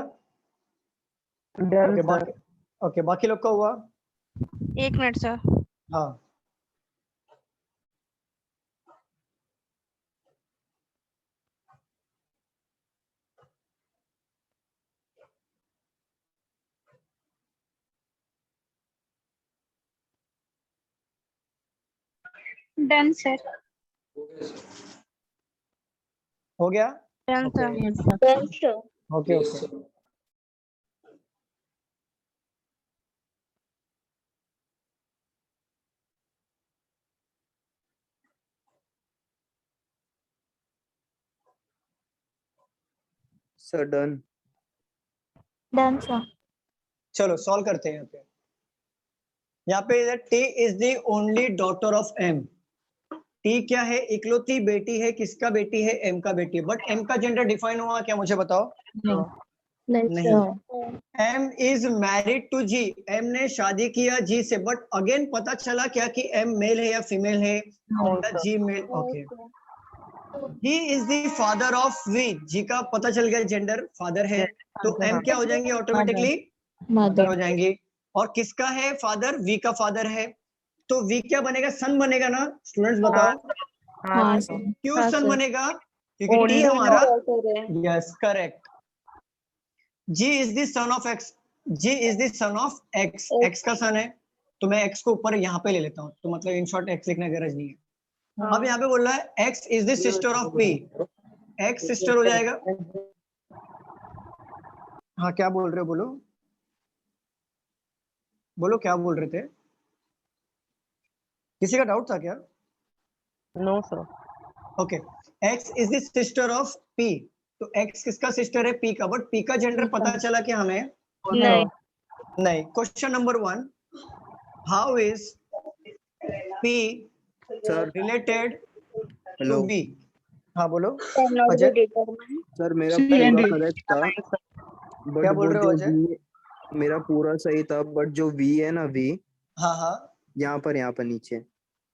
Done okay, sir. बाकी ओके, बाकी लोग का हुआ? एक मिनट सर। हाँ, डन सर। हो गया? Done sir. Done sir. Okay okay, sir done. Done sir. चलो सॉल्व करते हैं यहाँ पे। यहाँ पे T is the only daughter of M. T क्या है? इकलौती बेटी है। किसका बेटी है? एम का बेटी है। बट एम का जेंडर डिफाइन हुआ क्या? मुझे बताओ। नहीं। M is married to G. M ने शादी किया जी से, बट अगेन पता चला क्या कि एम मेल है या फीमेल है? जी male. Okay. He is the father of V. जी का पता चल गया जेंडर फादर है, तो एम क्या हो जाएंगे? ऑटोमेटिकली मदर हो जाएंगी। और किसका है फादर? वी का फादर है, तो वी क्या बनेगा? सन बनेगा ना? स्टूडेंट्स बताओ। क्यों सन बनेगा? क्योंकि टी हमारा, yes correct. G is the son of X. G is the son of X. X का सन है, तो मैं एक्स को ऊपर यहाँ पे ले लेता हूँ, तो मतलब इन शॉर्ट एक्स लिखने की गरज नहीं है। अब यहाँ पे बोल रहा है x is the sister of P. X sister हो जाएगा। हाँ क्या बोल रहे हो? बोलो बोलो, क्या बोल रहे थे? किसी का डाउट था क्या? No sir. Okay. X is the sister of P, तो एक्स किसका सिस्टर है? पी का। बट पी का जेंडर पता चला कि हमें नहीं। Question number 1, how is P related to B? हाँ बोलो अजय। सर मेरा पूरा करेक्ट था, बट क्या बोल वो रहे हो जो अजय? V, मेरा पूरा सही था, बट जो वी है ना, वी हाँ हाँ यहाँ पर नीचे,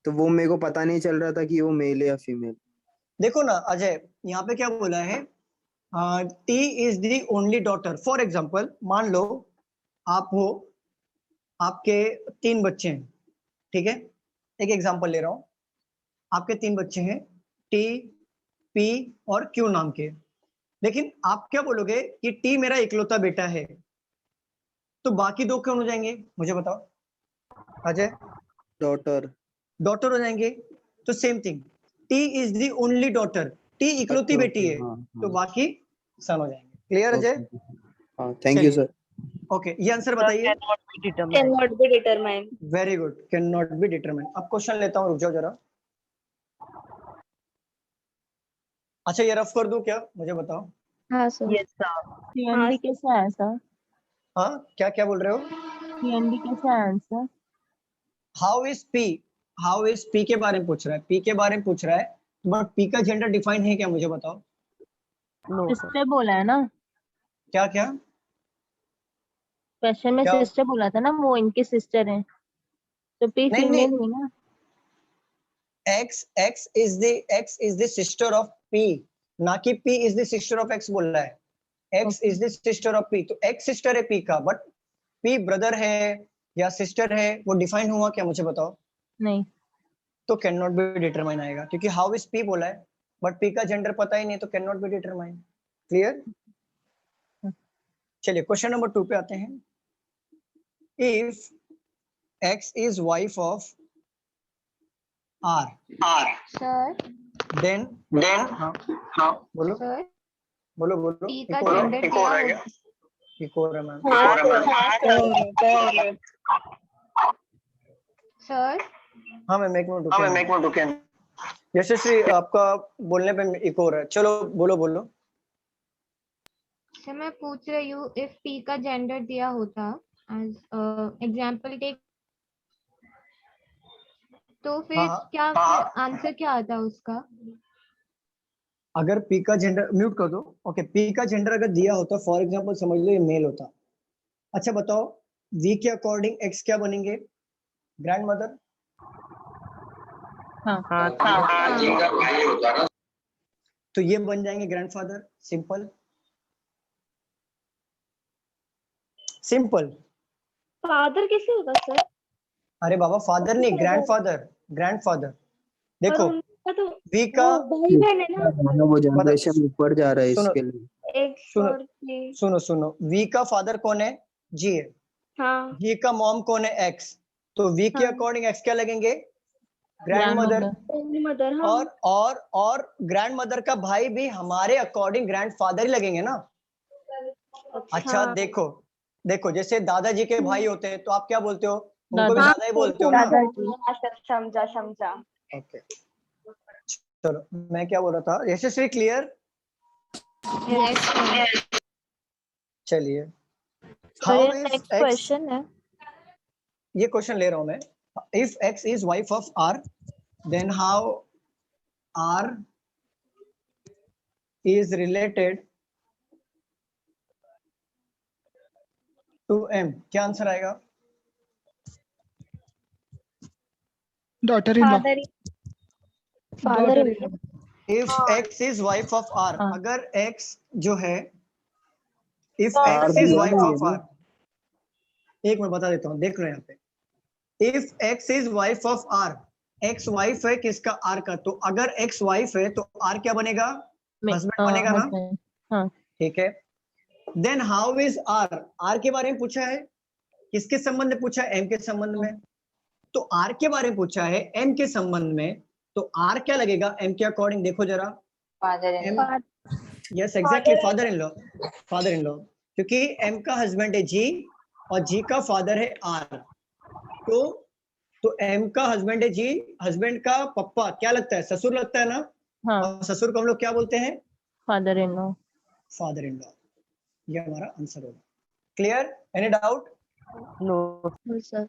तो वो मेरे को पता नहीं चल रहा था कि वो मेल है या फीमेल। देखो ना अजय, यहाँ पे क्या बोला है? T is the only daughter. For example मान लो आप हो, आपके 3 बच्चे हैं, ठीक है? एक एग्जाम्पल ले रहा हूँ। आपके 3 बच्चे हैं, टी, पी और क्यू नाम के। लेकिन आप क्या बोलोगे कि टी मेरा इकलौता बेटा है, तो बाकी 2 कौन हो जाएंगे? मुझे बताओ अजय। डॉटर हो जाएंगे। तो same thing, T is the only daughter. T इकलौती बेटी है, तो बाकी सन हो जाएंगे। क्लियर अजय? हाँ थैंक यू सर। ओके, ये आंसर बताइए। Can not be determine. Very good, can not be determine. अब क्वेश्चन लेता हूँ, रुक जाओ जरा। अच्छा ये रफ कर दूं क्या? मुझे बताओ। हाँ सर। Yes sir. सीएनडी कैसा है सर? हाँ क्या क्या बोल रहे हो? सीएनडी कैसा है answer? How is P? How is P के बारे में पूछ रहा है, पी के बारे में पूछ रहा है, बट पी का जेंडर डिफाइन है क्या? मुझे बताओ। सिस्टर बोला है ना? क्या क्या? क्वेश्चन में सिस्टर बोला था ना, वो इनके सिस्टर हैं, तो पी नहीं, फीमेल हुई ना। X is the sister of P, ना कि P is the sister of x बोल रहा है। X is the sister of P, तो एक्स सिस्टर है पी का, बट पी ब्रदर है या सिस्टर है, वो डिफाइन हुआ क्या? मुझे बताओ। नहीं। तो कैन नॉट बी डिटरमाइन आएगा, क्योंकि हाउ इज पी बोला है, बट पी का जेंडर पता ही नहीं, तो can not be determine. Clear? चलिए क्वेश्चन नंबर 2 पे आते हैं। If X is wife of R, sir then हाँ बोलो सर बोलो पी का जेंडर क्या होगा? इको है मैम। सर हाँ मैम एक मिनट रुके। यशस्वी आपका बोलने पे इको हो रहा है। चलो बोलो बोलो। सर मैं पूछ रही हूँ, इफ पी का जेंडर दिया होता एज एग्जांपल टेक, तो फिर क्या आंसर क्या आता उसका? अगर पी का जेंडर, म्यूट कर दो। ओके, पी का जेंडर अगर दिया होता, फॉर एग्जांपल समझ लो ये मेल होता। अच्छा बताओ, वी के अकॉर्डिंग एक्स क्या बनेंगे? Grand mother. तो ये बन जाएंगे ग्रैंडफादर। Simple simple. फादर कैसे होगा सर? अरे बाबा फादर नहीं, ग्रैंडफादर। ग्रैंडफादर देखो, तो वी का भाई बहन है ना। वो जनरेशन ऊपर जा रहा है सुनो इसके लिए। एक सुनो सुनो, वी का फादर कौन है? जी है। हाँ। वी का मॉम कौन है? एक्स। तो वी के अकॉर्डिंग एक्स क्या लगेंगे? Grand mother. और ग्रैंड मदर का भाई भी हमारे अकॉर्डिंग ग्रैंड फादर ही लगेंगे ना। अच्छा देखो देखो, जैसे दादाजी के भाई होते हैं, तो आप क्या बोलते हो? उनको भी दादा ही बोलते हो ना। समझा। ओके चलो, मैं क्या बोल रहा था? यशस्वी क्लियर? चलिए, हाउ इज एक्स? क्वेश्चन है ये क्वेश्चन ले रहा हूं मैं, if x is wife of r then how r is related to m, क्या आंसर आएगा? Daughter in law. Father If x is wife of r, अगर x जो है, if R x is दिया wife नहीं है of ना? r, एक मैं बता देता हूँ, देख लो यहाँ पे, if x is wife of r, x wife है किसका? r का, तो अगर x वाइफ है तो r क्या बनेगा? हस्बैंड बनेगा ना? हाँ ठीक है। Then how is r, r के बारे में पूछा है, किसके संबंध में पूछा है? m के संबंध में। तो r के बारे में पूछा है m के संबंध में, तो r क्या लगेगा m के अकॉर्डिंग? देखो जरा, yes exactly, father in law, father in law, क्योंकि m का हस्बैंड है g और g का फादर है r, तो m का हस्बैंड है जी, हस्बैंड का पप्पा क्या लगता है? ससुर लगता है ना? हाँ और ससुर को हम लोग क्या बोलते हैं? Father in law. Father in law, ये हमारा आंसर होगा। Clear? Any doubt? No sir.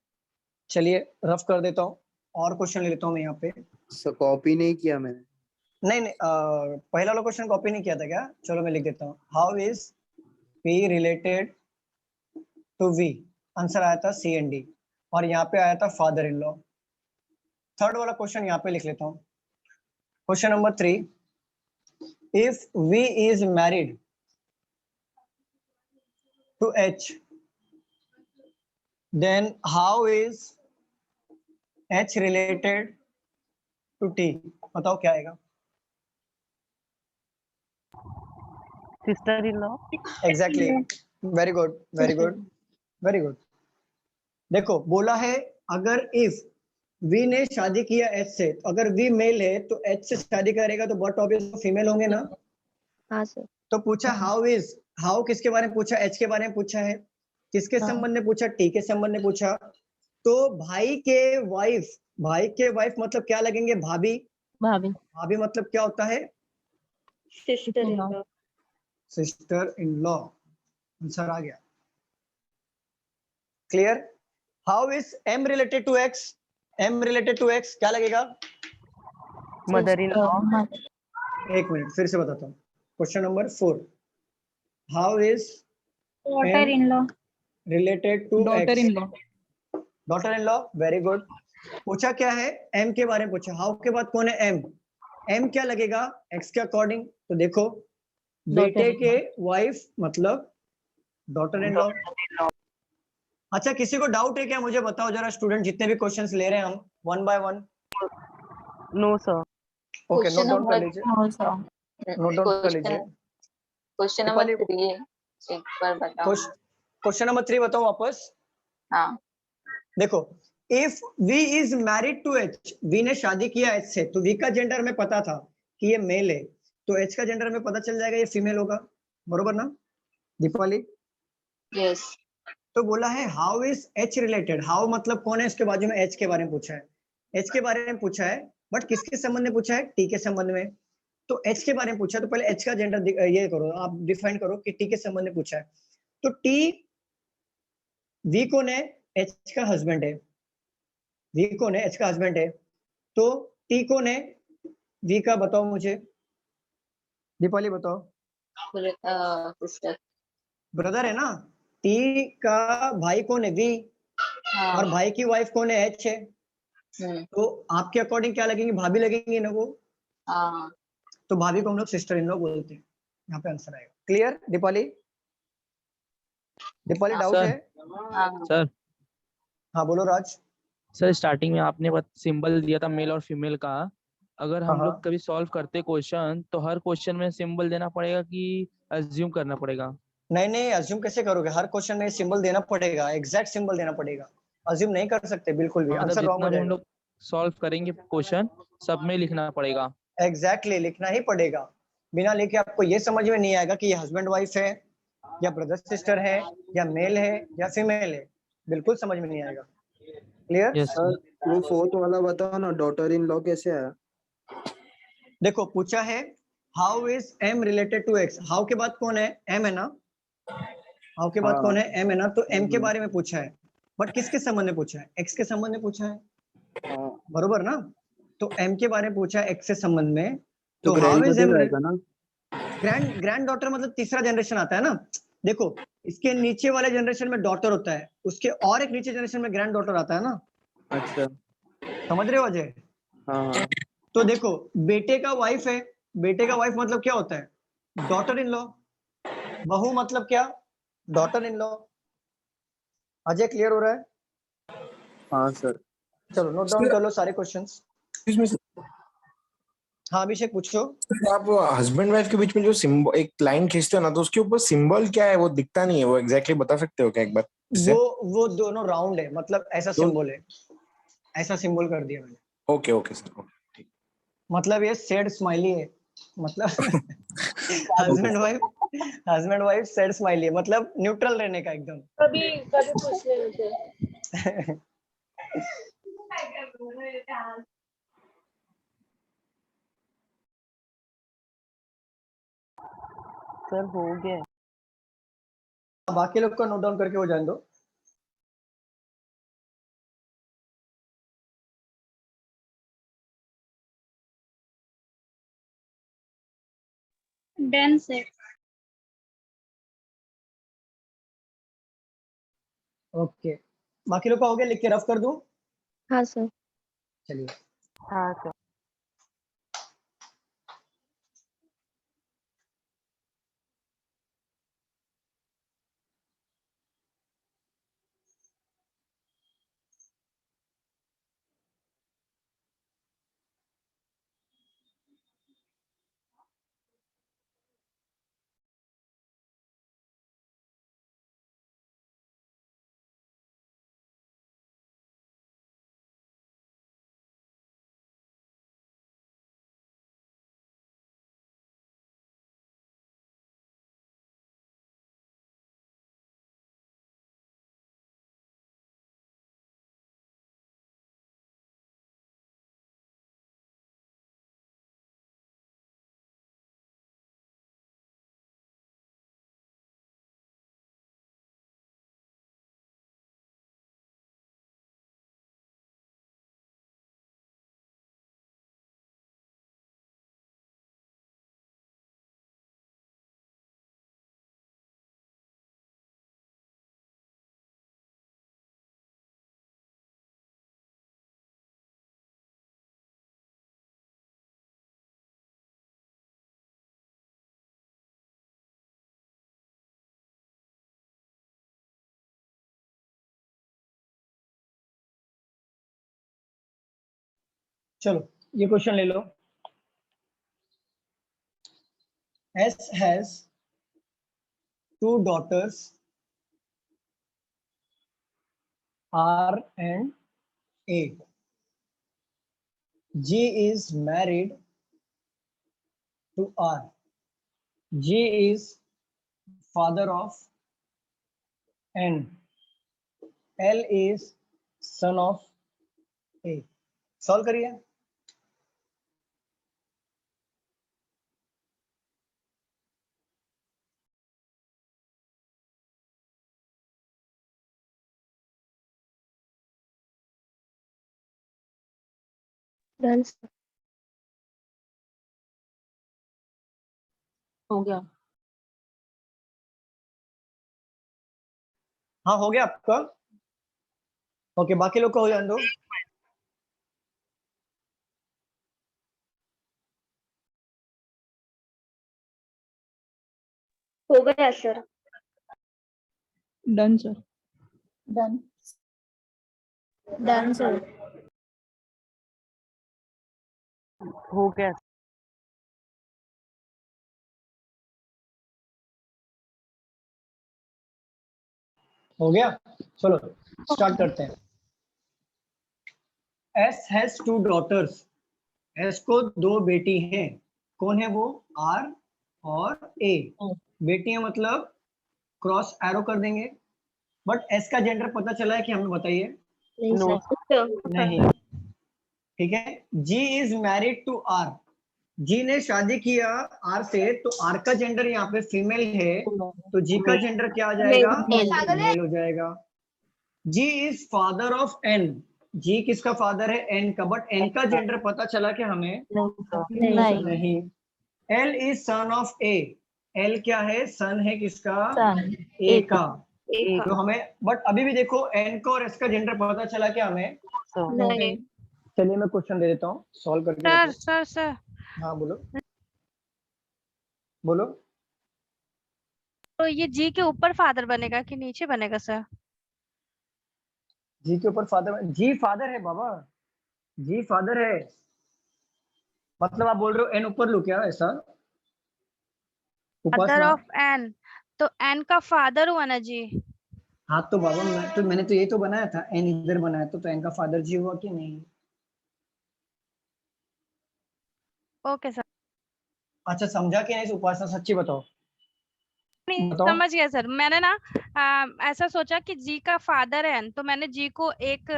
चलिए रफ कर देता हूँ, और क्वेश्चन ले लेता हूँ मैं यहाँ पे। कॉपी नहीं किया मैंने। नहीं, पहला वाला क्वेश्चन कॉपी नहीं किया था क्या? चलो मैं लिख देता हूँ, how is P related to V, answer आया था C and D, और यहाँ पे आया था फादर इन लॉ। थर्ड वाला क्वेश्चन यहाँ पे लिख लेता हूँ, question number 3, if V is married to H then how is H related to T, बताओ क्या आएगा? Sister in law. Exactly, very good, very good, very good. देखो बोला है अगर इफ V ने शादी किया H से, तो अगर V मेल है तो H से शादी करेगा तो बहुत ऑब्वियस फीमेल होंगे ना? हाँ सर। तो पूछा हाउ इज, हाउ किसके बारे में पूछा? H के बारे में पूछा है। किसके हाँ। संबंध में पूछा? T के संबंध में पूछा। तो भाई के वाइफ, भाई के वाइफ मतलब क्या लगेंगे? भाभी। भाभी। भाभी मतलब क्या होता है? Sister in law. Sister in law, answer आ गया। Clear? How is M related to X, M related to X क्या लगेगा? Mother in law. एक मिनट फिर से बताता हूँ, question number 4, how is daughter in law. Related to daughter in law. Daughter in law, very good. पूछा क्या है? M के बारे में पूछा। हाउ के बाद कौन है? M। M क्या लगेगा X के अकॉर्डिंग? तो देखो बेटे के वाइफ मतलब डॉटर इन लॉ। अच्छा किसी को डाउट है क्या? मुझे बताओ जरा, स्टूडेंट जितने भी क्वेश्चंस ले रहे हैं हम one by one. No sir. Okay, note down कर लीजिए, नोट डाउन कर लीजिए। क्वेश्चन नंबर 3 एक बार बताओ। क्वेश्चन नंबर 3 बताओ वापस। हाँ देखो, if V is married to H, V ने शादी किया H से, तो V का जेंडर में पता था कि ये मेल है, तो H का जेंडर में पता चल जाएगा ये फीमेल होगा, बरोबर ना दीपाली? यस। तो बोला है how is H related, how मतलब कौन है, इसके बाजू में H के बारे में पूछा है। H के बारे में पूछा है, बट किसके संबंध में पूछा है? T के संबंध में। तो H के बारे में पूछा है, तो पहले H का जेंडर ये करो, आप डिफाइन करो कि T के संबंध में पूछा है। तो T, V कौन है? H का हस्बैंड है। V कौन है? H का हस्बैंड है। तो T कौन है? V का बताओ मुझे, दीपाली बताओ। सिस्टर। ब्रदर है ना। T का भाई कौन है? V। हाँ। और भाई की वाइफ कौन है? H है। तो आपके अकॉर्डिंग क्या लगेंगे? भाभी लगेंगे ना वो। हाँ। तो भाभी को हम लोग सिस्टर इन लॉ बोलते हैं। यहाँ पे आंसर आएगा। क्लियर दीपाली? दीपाली डाउट है? सर। हाँ बोलो राज। सर स्टार्टिंग में आपने सिंबल दिया था मेल और फीमेल का, अगर हम हाँ। लोग कभी सॉल्व करते क्वेश्चन तो हर क्वेश्चन में सिंबल देना पड़ेगा कि अज्यूम करना पड़ेगा? नहीं, अज्यूम कैसे करोगे? हर क्वेश्चन में सिंबल देना पड़ेगा, एग्जैक्ट सिंबल देना पड़ेगा, अज्यूम नहीं कर सकते बिल्कुल भी, आंसर रॉन्ग हो जितना भी हम जाएगा। लोग सॉल्व करेंगे क्वेश्चन सब में लिखना पड़ेगा। एग्जैक्टली लिखना ही पड़ेगा, बिना लिखे आपको ये समझ में नहीं आएगा कि ये हस्बैंड वाइफ है या ब्रदर सिस्टर है या मेल है या फीमेल है, बिल्कुल समझ में नहीं आएगा। क्लियर? सर वो फोर्थ वाला बताओ ना, डॉटर इन लॉ कैसे आया? देखो पूछा है how is M related to X, how के बाद कौन है? M है ना। हाउ के बाद कौन है? M है ना। तो M के बारे में पूछा है, बट किसके संबंध में पूछा है? एक्स के संबंध में पूछा है, बरोबर ना? तो एम के बारे में पूछा है एक्स के संबंध में, तो how is M granddaughter मतलब तीसरा जनरेशन आता है ना। देखो इसके नीचे वाले जनरेशन में डॉटर होता है, उसके और एक नीचे जनरेशन में ग्रैंड डॉटर आता है ना। अच्छा समझ रहे हो अजय? हाँ तो देखो बेटे का वाइफ है, बेटे का वाइफ मतलब क्या होता है? Daughter in law. बहू मतलब क्या? Daughter in law. Ajay clear हो रहा है? हाँ सर। चलो नोट डाउन कर लो सारे क्वेश्चंस। हाँ अभिषेक पूछो। आप हस्बैंड वाइफ के बीच में जो सिंबल एक लाइन खींचते हो ना, तो उसके ऊपर सिंबल क्या है वो दिखता नहीं है, वो एग्जैक्टली बता सकते हो क्या एक बार? वो दोनों राउंड है, मतलब ऐसा सिंबल है, ऐसा सिंबल कर दिया मैंने। Okay okay sir. मतलब ये सैड स्माइली है, मतलब हस्बैंड वाइफ सैड स्माइली है, मतलब न्यूट्रल रहने का एकदम। कभी कभी पूछ ले मुझे। सर हो गया। बाकी लोग का नोट डाउन करके हो जाने दो। Done sir. ओके बाकी लोग का हो गया, लिख के रफ कर दूं? हाँ सर। चलिए हाँ सर। चलो ये क्वेश्चन ले लो। S has 2 daughters R and A. G is married to R. G is father of N. L is son of A. Solve करिए। डन हो गया। हाँ हो गया आपका। ओके बाकी लोग का हो जाने दो। हो गया sir. Done sir. Done done sir. हो गया। हो गया चलो स्टार्ट करते हैं। S has 2 daughters. S को 2 बेटी हैं। कौन है वो? R और A। बेटियां मतलब क्रॉस एरो कर देंगे। बट S का जेंडर पता चला है कि हमें बताइए? नहीं ठीक है। G is married to R. G ने शादी किया R से, तो R का जेंडर यहाँ पे फीमेल है, तो G का जेंडर क्या आ जाएगा? मेल हो जाएगा। जी इज फादर ऑफ एन, जी किसका फादर है? एन का, बट एन का जेंडर पता चला क्या हमें? नहीं। L is son of A, L क्या है? सन है किसका? ए का। तो हमें, बट अभी भी देखो एन का और एस का जेंडर पता चला क्या हमें? नहीं। चलिए मैं क्वेश्चन दे देता हूँ, सॉल्व करके सर देखो। सर सर हाँ बोलो बोलो। तो ये जी के ऊपर फादर बनेगा कि नीचे बनेगा सर? जी के ऊपर फादर, जी फादर है बाबा, जी फादर है। मतलब आप बोल रहे हो एन ऊपर लो क्या, ऐसा? फादर उपासना, ऑफ एन, तो एन का फादर हुआ ना जी? हाँ तो बाबा मैंने तो यही तो बनाया था, एन इधर बनाया तो एन का फादर जी हुआ कि नहीं? Okay sir. अच्छा समझा कि नहीं उपासना, सच्ची बताओ। नहीं बताओ। समझ गया सर, मैंने ना ऐसा सोचा कि जी का फादर है एन, तो मैंने जी को एक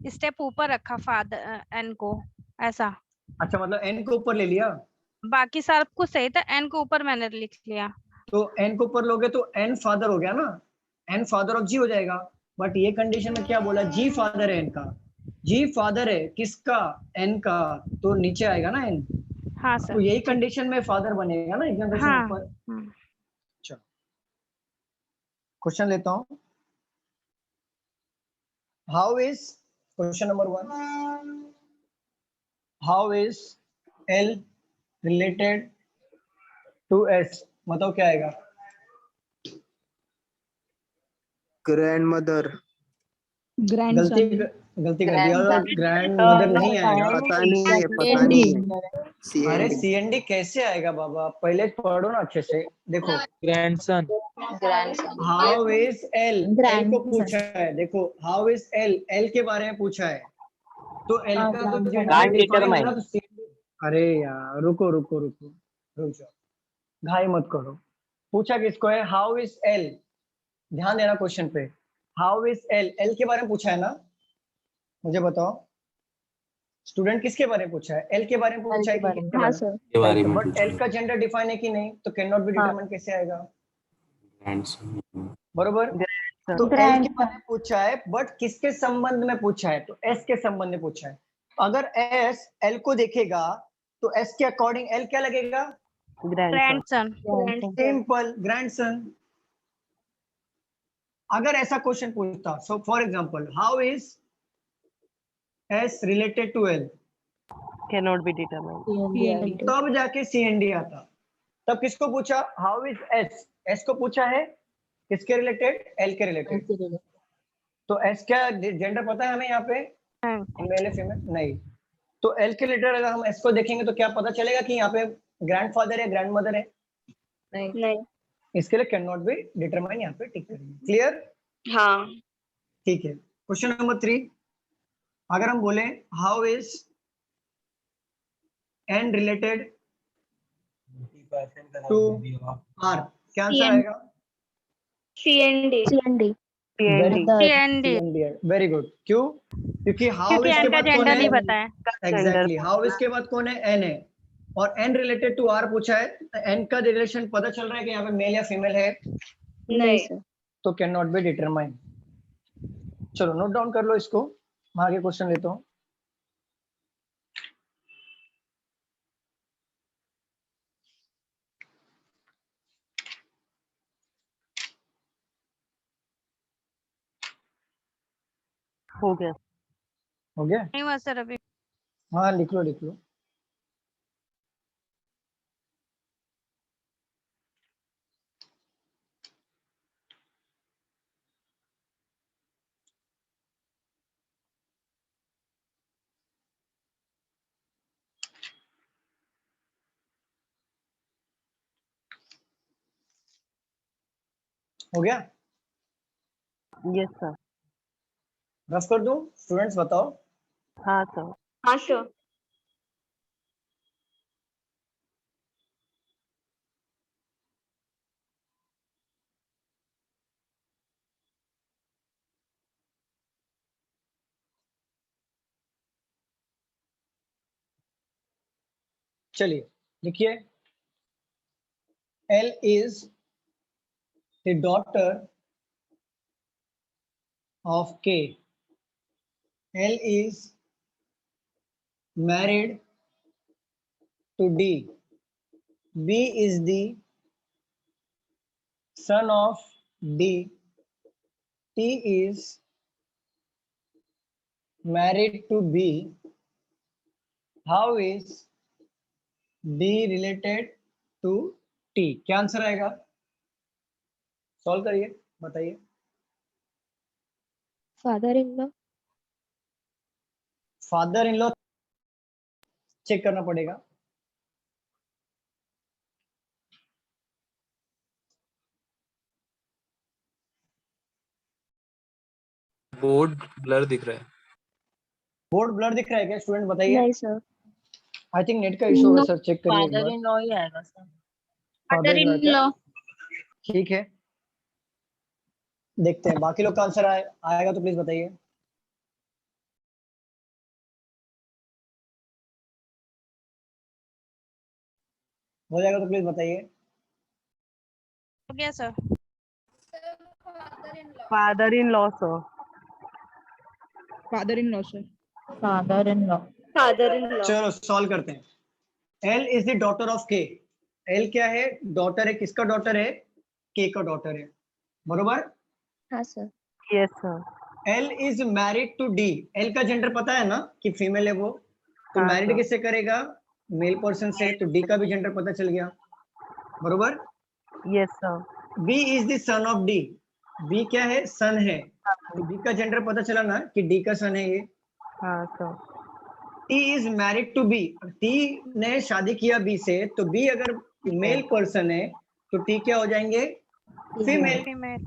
स्टेप ऊपर रखा फादर एन को, ऐसा। अच्छा मतलब एन को ऊपर ले लिया, बाकी सब कुछ सही था, एन को ऊपर मैंने लिख लिया। तो एन को ऊपर लोगे तो एन फादर हो गया ना, एन फादर ऑफ जी हो जाएगा। बट ये कंडीशन में क्या बोला? जी फादर है एन का, जी फादर है किसका? एन का, तो नीचे आएगा ना एन। हाँ तो सर। यही कंडीशन में फादर बनेगा ना एक जनरेशन हाँ। ऊपर। चलो क्वेश्चन लेता हूँ। How is, question number 1, how is L related to S? बताओ क्या आएगा? Grandmother. गलती गलती कर दिया, ग्रैंड मदर नहीं आएगा। पता नहीं है, पता नहीं है। अरे CND। सीएनडी कैसे आएगा बाबा, पहले पढ़ो ना अच्छे से। देखो grandson. How is L, L को पूछा है, देखो हाउ इज एल, एल के बारे में पूछा है, तो एल का तो जेंडर डिफाइन है ना, तो सीएनडी। अरे यार रुको रुको रुको, रुक जाओ, घाई मत करो। पूछा किसको है? हाउ इज एल, ध्यान देना क्वेश्चन पे। हाउ इज एल, एल के बारे में पूछा है ना, मुझे बताओ स्टूडेंट किसके बारे में पूछा है? एल के बारे में पूछा है कि किसके बारे में? के बारे में बट पूछा एल का जेंडर डिफाइन है कि नहीं, तो कैन नॉट बी डिटरमाइन कैसे आएगा? बरोबर। तो एल के बारे में पूछा है, बट किसके संबंध में पूछा है? तो एस के संबंध में पूछा है। अगर एस एल को देखेगा तो एस के अकॉर्डिंग एल क्या लगेगा? ग्रैंडसन। Simple, grandson. अगर ऐसा क्वेश्चन पूछता, so for example how is S related to L, can not be determined. तब जाके सीएनडी आता। तब किसको पूछा? हाउ इज एस, एस को पूछा है किसके रिलेटेड? एल के रिलेटेड। तो एस क्या जेंडर पता है हमें यहाँ पे? मेल है फीमेल? नहीं। तो एल के रिलेटेड अगर हम एस को देखेंगे तो क्या पता चलेगा कि यहाँ पे ग्रैंडफादर है, ग्रैंड मदर है? नहीं। इसके लिए कैन नॉट बी डिटरमाइन यहाँ पे टिक करेंगे। क्लियर? हाँ। ठीक है। क्वेश्चन नंबर 3, अगर हम बोले how is N related to R, क्या आंसर आएगा? सीएनडी। Very good. क्यों? क्योंकि हाउ क्योंकि इज के एन का बाद कौन जेंडर है? नहीं पता है। एग्जैक्टली, हाउ इज के बाद कौन है? एन है, और एन रिलेटेड टू आर पूछा है, तो एन का रिलेशन पता चल रहा है कि यहाँ पे मेल या फीमेल है? नहीं। तो कैन नॉट बी डिटरमाइन। चलो नोट डाउन कर लो इसको, मैं आगे क्वेश्चन लेता हूँ। हो गया। हो गया? नहीं हुआ सर अभी। हाँ लिख लो लिख लो। हो गया? Yes sir. रफ कर दूं? स्टूडेंट्स बताओ। हाँ सर। हाँ सर। चलिए लिखिए, L is the daughter of K. L is married to D. B is the son of D. T is married to B. How is D related to T? क्या आंसर आएगा? सॉल्व करिए, बताइए. Father-in-law. Father in law check करना पड़ेगा. बोर्ड ब्लर दिख रहा है. बोर्ड ब्लर दिख रहा है क्या स्टूडेंट? बताइए. नहीं सर। आई थिंक नेट का इशू होगा सर, चेक करिए एक फादर बार. इन लॉ ही आएगा सर। Father in law. ठीक है, देखते हैं बाकी लोग का आंसर आएगा तो प्लीज बताइए. हो जाएगा तो प्लीज बताइए. हो गया sir. Father in law sir. Father in law sir. Father in law. Father in law. चलो सॉल्व करते हैं. L is the daughter of K. L क्या है? डॉटर है. किसका डॉटर है? के का डॉटर है, बरोबर. हाँ sir. Yes sir. L is married to D. L का जेंडर पता है ना कि फीमेल है वो, तो हाँ, मैरिड सर। किससे करेगा? मेल पर्सन से. तो डी का भी जेंडर पता चल गया, बरोबर. Yes sir. B is the son of D. B क्या है? सन है. तो बी का जेंडर पता चला ना कि डी का सन है ये. हाँ sir. T is married to B. T ने शादी किया बी से, तो बी अगर मेल पर्सन है तो टी क्या हो जाएंगे? फीमेल. फीमेल.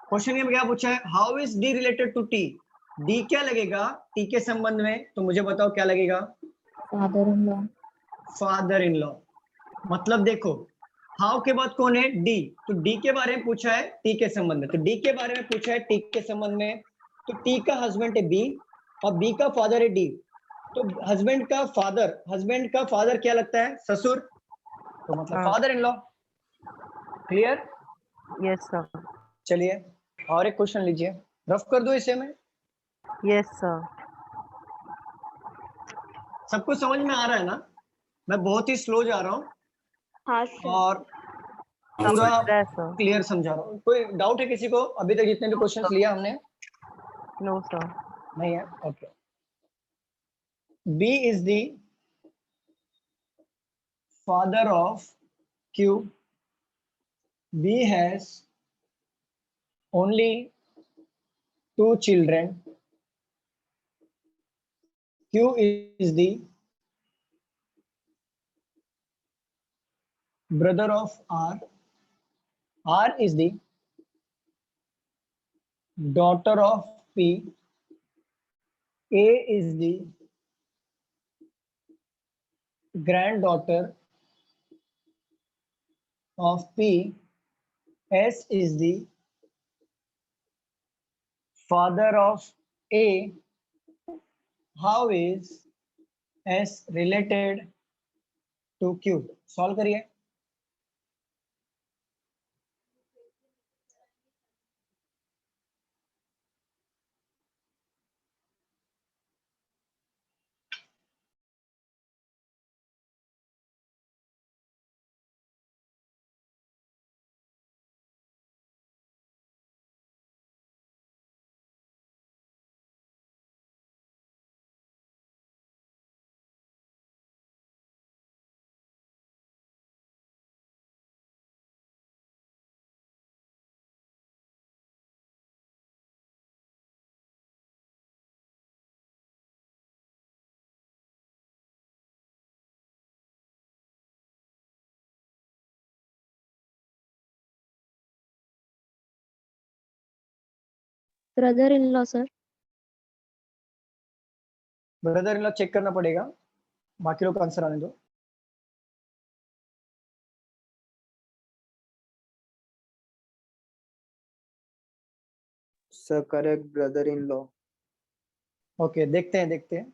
क्वेश्चन में क्या पूछा है? How is D related to T? D क्या लगेगा टी के संबंध में? तो मुझे बताओ क्या लगेगा? फादर-इन-लॉ। Father in law. मतलब देखो, हाउ के बाद कौन है? डी. तो डी के बारे में पूछा है टी के संबंध में, तो डी के बारे में पूछा है टी के संबंध में. तो टी का हस्बैंड है बी और बी का फादर है डी. तो हस्बैंड का फादर क्या लगता है? ससुर. तो मतलब हाँ। Father in law. Clear? Yes sir. चलिए और एक क्वेश्चन लीजिए, रफ कर दो इसे में. Yes sir. सबको समझ में आ रहा है ना? मैं बहुत ही स्लो जा रहा हूँ हाँ सर। और पूरा समझ रहा है सर। क्लियर समझा रहा हूँ. कोई डाउट है किसी को? अभी तक जितने भी क्वेश्चंस लिया हमने. No sir. नहीं है. Okay. B is the father of Q. B has only 2 children. Q is the brother of R. R is the daughter of P. A is the granddaughter of P. S is the father of A. How is S related to Q? Solve करिए. Brother in law sir. Brother in law check करना पड़ेगा, बाकी लोग आंसर आने दो. Sir correct, brother in law. Okay, देखते हैं.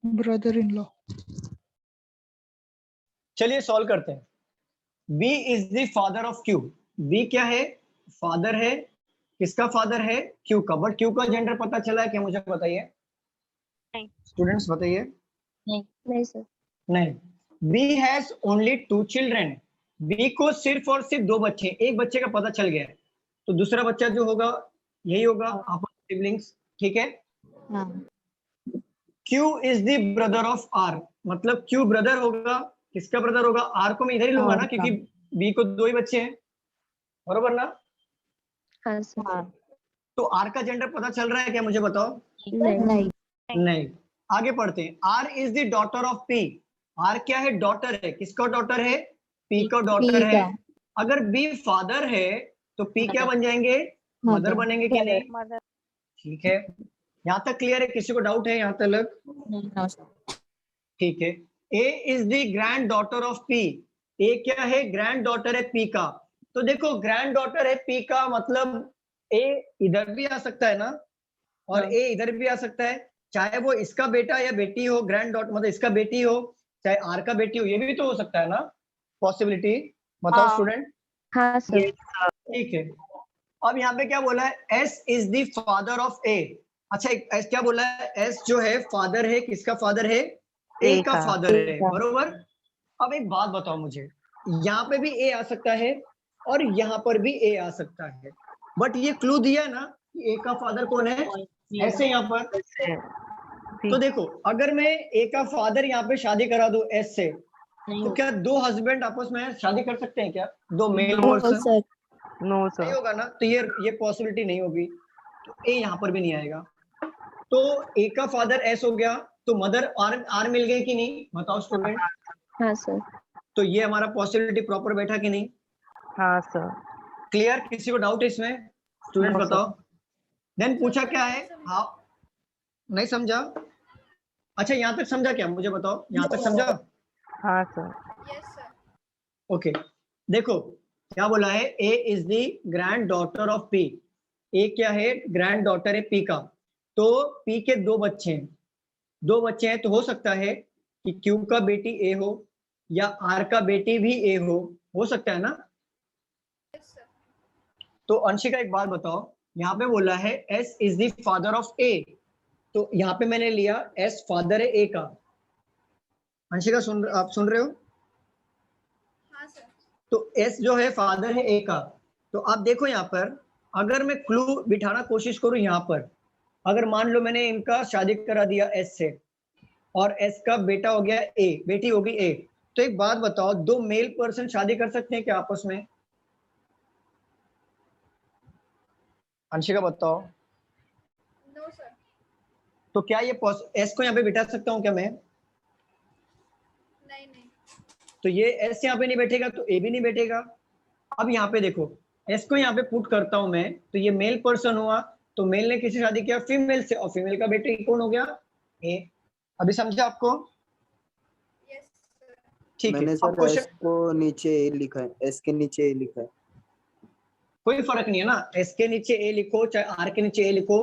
Brother in law. चलिए सॉल्व करते हैं। B is the father of Q। B क्या है? फादर है। किसका फादर है? Q का। बट Q का जेंडर पता चला है क्या? मुझे बताइए नहीं। स्टूडेंट्स, बताइए। नहीं सर। नहीं। B has only 2 children. B को सिर्फ और सिर्फ 2 बच्चे, एक बच्चे का पता चल गया है, तो दूसरा बच्चा जो होगा यही होगा, आपस सिबलिंग्स। ठीक है। हाँ। Q is the brother of R। मतलब Q ब्रदर होगा, किसका ब्रदर होगा? R को मैं इधर ही लूंगा ना, क्योंकि B को 2 ही बच्चे हैं, बरोबर ना? हाँ सर। तो R का जेंडर पता चल रहा है क्या? मुझे बताओ। नहीं। नहीं। आगे पढ़ते हैं। R is the daughter of P। R क्या है? डॉटर है। किसका डॉटर है? P का डॉटर है। अगर B फादर है तो P क्या बन जाएंगे? मदर बनेंगे कि नहीं? मदर। ठीक है, यहाँ तक क्लियर है? किसी को डाउट है यहाँ तक? ठीक है। A is the grand daughter of P। A क्या है? ग्रैंड डॉटर है P का। तो देखो ग्रैंड डॉटर है P का, मतलब A इधर भी आ सकता है ना, और A इधर भी आ सकता है, चाहे वो इसका बेटा या बेटी हो। ग्रैंड डॉटर मतलब इसका बेटी हो, चाहे R का बेटी हो, ये भी तो हो सकता है ना, पॉसिबिलिटी। बताओ स्टूडेंट। हाँ सर। ठीक है। अब यहाँ पे क्या बोला है? S is the father of A। अच्छा, S क्या बोला है? S जो है फादर है, किसका फादर है? A का फादर है, बरोबर। अब एक बात बताओ मुझे, यहाँ पे भी A आ सकता है और यहाँ पर भी A आ सकता है, बट ये क्लू दिया है ना कि A का फादर कौन है? ऐसे यहाँ पर। तो देखो, अगर मैं A का फादर यहाँ पे शादी करा दूं S से, तो क्या 2 हस्बैंड आपस में शादी कर सकते हैं क्या? 2 मेल पर्सन? नो नहीं सर। होगा ना, तो ये पॉसिबिलिटी नहीं होगी, तो A यहाँ पर भी नहीं आएगा। तो A का फादर S हो गया, तो मदर R मिल गई कि नहीं? बताओ स्टूडेंट। हाँ सर। तो ये हमारा पॉसिबिलिटी प्रॉपर बैठा कि नहीं? हाँ सर। क्लियर? किसी को डाउट है इसमें? स्टूडेंट बताओ। देन पूछा क्या है? हाँ, नहीं समझा? अच्छा, यहाँ तक समझा क्या? मुझे बताओ, यहाँ तक समझा? हाँ सर। ओके। देखो क्या बोला है? A is the grand daughter of P। A क्या है? ग्रैंड डॉटर है P का। तो P के 2 बच्चे हैं, 2 बच्चे हैं, तो हो सकता है कि Q का बेटी A हो या R का बेटी भी A हो सकता है ना? तो अंशिका एक बात बताओ, यहाँ पे बोला है S is the father of A, तो यहाँ पे मैंने लिया S फादर है A का। अंशिका आप सुन रहे हो? हाँ सर। तो S जो है फादर है A का। तो आप देखो यहाँ पर, अगर मैं क्लू बिठाना कोशिश करूं यहाँ पर, अगर मान लो मैंने इनका शादी करा दिया S से, और S का बेटा हो गया A, बेटी होगी A, तो एक बात बताओ, 2 मेल पर्सन शादी कर सकते हैं क्या आपस में? अंशिका बताओ। No sir. तो क्या ये S को यहाँ पे बिठा सकता हूँ क्या मैं? नहीं नहीं। तो ये S यहाँ पे नहीं बैठेगा तो A भी नहीं बैठेगा। अब यहाँ पे देखो, S को यहाँ पे पुट करता हूं मैं, तो ये मेल पर्सन हुआ, तो मेल ने किसी शादी किया? फीमेल से, और फीमेल का बेटे कौन हो गया? A। अभी समझा आपको? ठीक है। मैंने अब सर क्वेश्चन, S को नीचे A लिखा है, S के नीचे A लिखा है। कोई फर्क नहीं है ना, S के नीचे A लिखो चाहे R के नीचे A लिखो,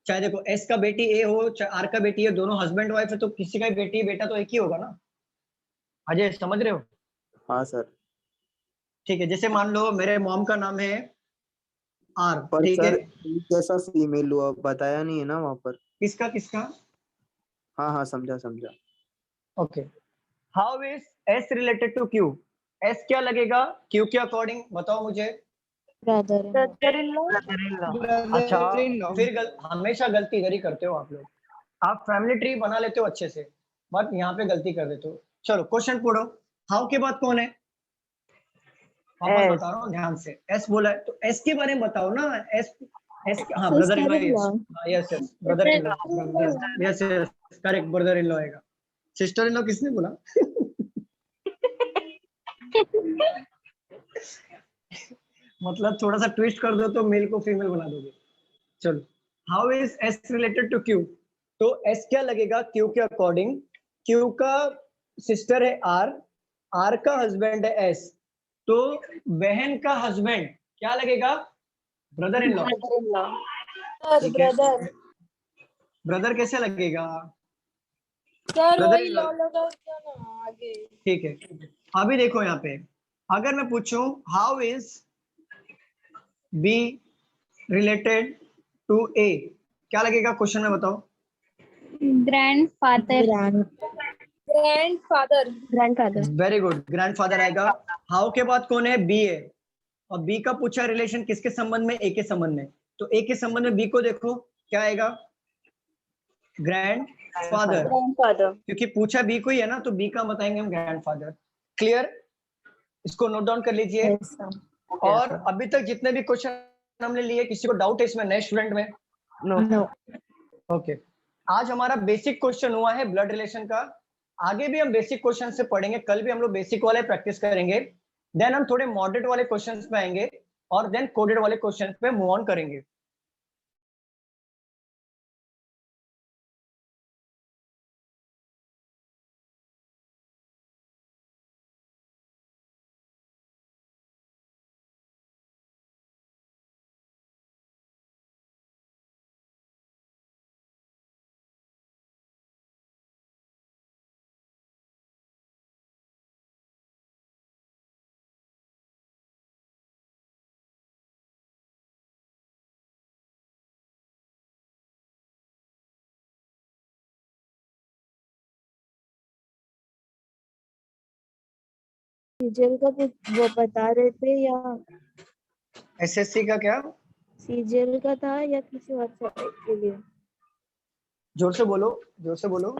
चाहे देखो S का बेटी A हो चाहे R का बेटी है, दोनों हस्बैंड वाइफ है, तो किसी का बेटी बेटा तो एक ही होगा ना। अजय समझ रहे हो? हाँ सर। ठीक है, जैसे मान लो मेरे मॉम का नाम है R, पर ठीक है? सर कैसा फीमेल हुआ बताया नहीं है ना वहाँ पर। किसका किसका? हाँ हाँ समझा समझा। Okay. How is S related to Q? S क्या लगेगा Q के अकॉर्डिंग? बताओ मुझे। Brother in law. अच्छा, फिर हमेशा गलती इधर ही करते हो आप लोग। आप फैमिली ट्री बना लेते हो अच्छे से, बट यहाँ पे गलती कर देते हो। चलो क्वेश्चन पढ़ो। हाउ के बाद कौन है? वापस बता रहा हूँ ध्यान से। S बोला है तो S के बारे में बताओ ना। S हाँ, brother in law. Yes yes, brother in law. Yes yes, correct, brother in law आएगा। सिस्टर इन लॉ किसने बोला? मतलब थोड़ा सा ट्विस्ट कर दो तो मेल को फीमेल बना दोगे। चलो, how is S related to Q? तो S क्या लगेगा Q के अकॉर्डिंग? Q का सिस्टर है R का हस्बैंड है S, तो बहन का हस्बैंड क्या लगेगा? Brother in law. ठीक है, ब्रदर कैसे लगेगा? सर Brother वही in लॉ law. लगा दिया ना आगे। ठीक है, अभी देखो यहाँ पे अगर मैं पूछूं how is B related to A, क्या लगेगा क्वेश्चन में बताओ? Grandfather. Grandfather. Grandfather. Very good, grandfather आएगा। हाउ के बाद कौन है? बी है, और बी का पूछा रिलेशन किसके संबंध में? ए के संबंध में। तो ए के संबंध में बी को देखो क्या आएगा? Grandfather, grandfather. क्योंकि पूछा बी को ही है ना, तो बी का बताएंगे हम ग्रैंडफादर। क्लियर? इसको नोट डाउन कर लीजिए। और अभी तक जितने भी क्वेश्चन हमने लिए, किसी को डाउट है इसमें नए स्टूडेंट में? नो। ओके, आज हमारा बेसिक क्वेश्चन हुआ है ब्लड रिलेशन का। आगे भी हम बेसिक क्वेश्चन से पढ़ेंगे, कल भी हम लोग बेसिक वाले प्रैक्टिस करेंगे, देन हम थोड़े मॉडरेट वाले क्वेश्चंस पे आएंगे और देन कोडेड वाले क्वेश्चंस पे मूव ऑन करेंगे। सीजीएल का वो बता रहे थे या एसएससी का क्या? सीजीएल का था या किसी और सब्जेक्ट के लिए? जोर से बोलो, जोर से बोलो।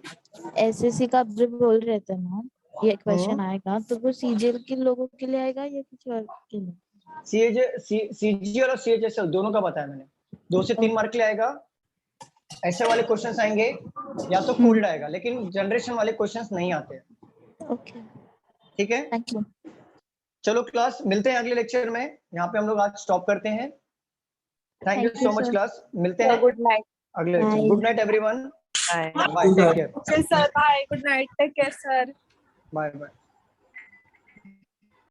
एसएससी का आप जो बोल रहे थे ना, ये क्वेश्चन आएगा तो वो सीजीएल के लोगों के लिए आएगा या किसी और के लिए? सीजीएल और सीएचएसएल दोनों का बताया मैंने। 2 से 3 मार्क के लिए आएगा। ऐसे वाले क्वेश्चंस आएंगे या तो कोडेड आएगा, लेकिन जनरेशन वाले क्वेश्चंस नहीं आते हैं। ओके, ठीक है, थैंक यू। चलो क्लास, मिलते हैं अगले लेक्चर में। यहाँ पे हम लोग आज स्टॉप करते हैं। Thank you so much class, मिलते हैं गुड नाइट। अगले lecture. Good night everyone, bye. Bye, take care. Sir bye, good night, take care sir. Bye bye.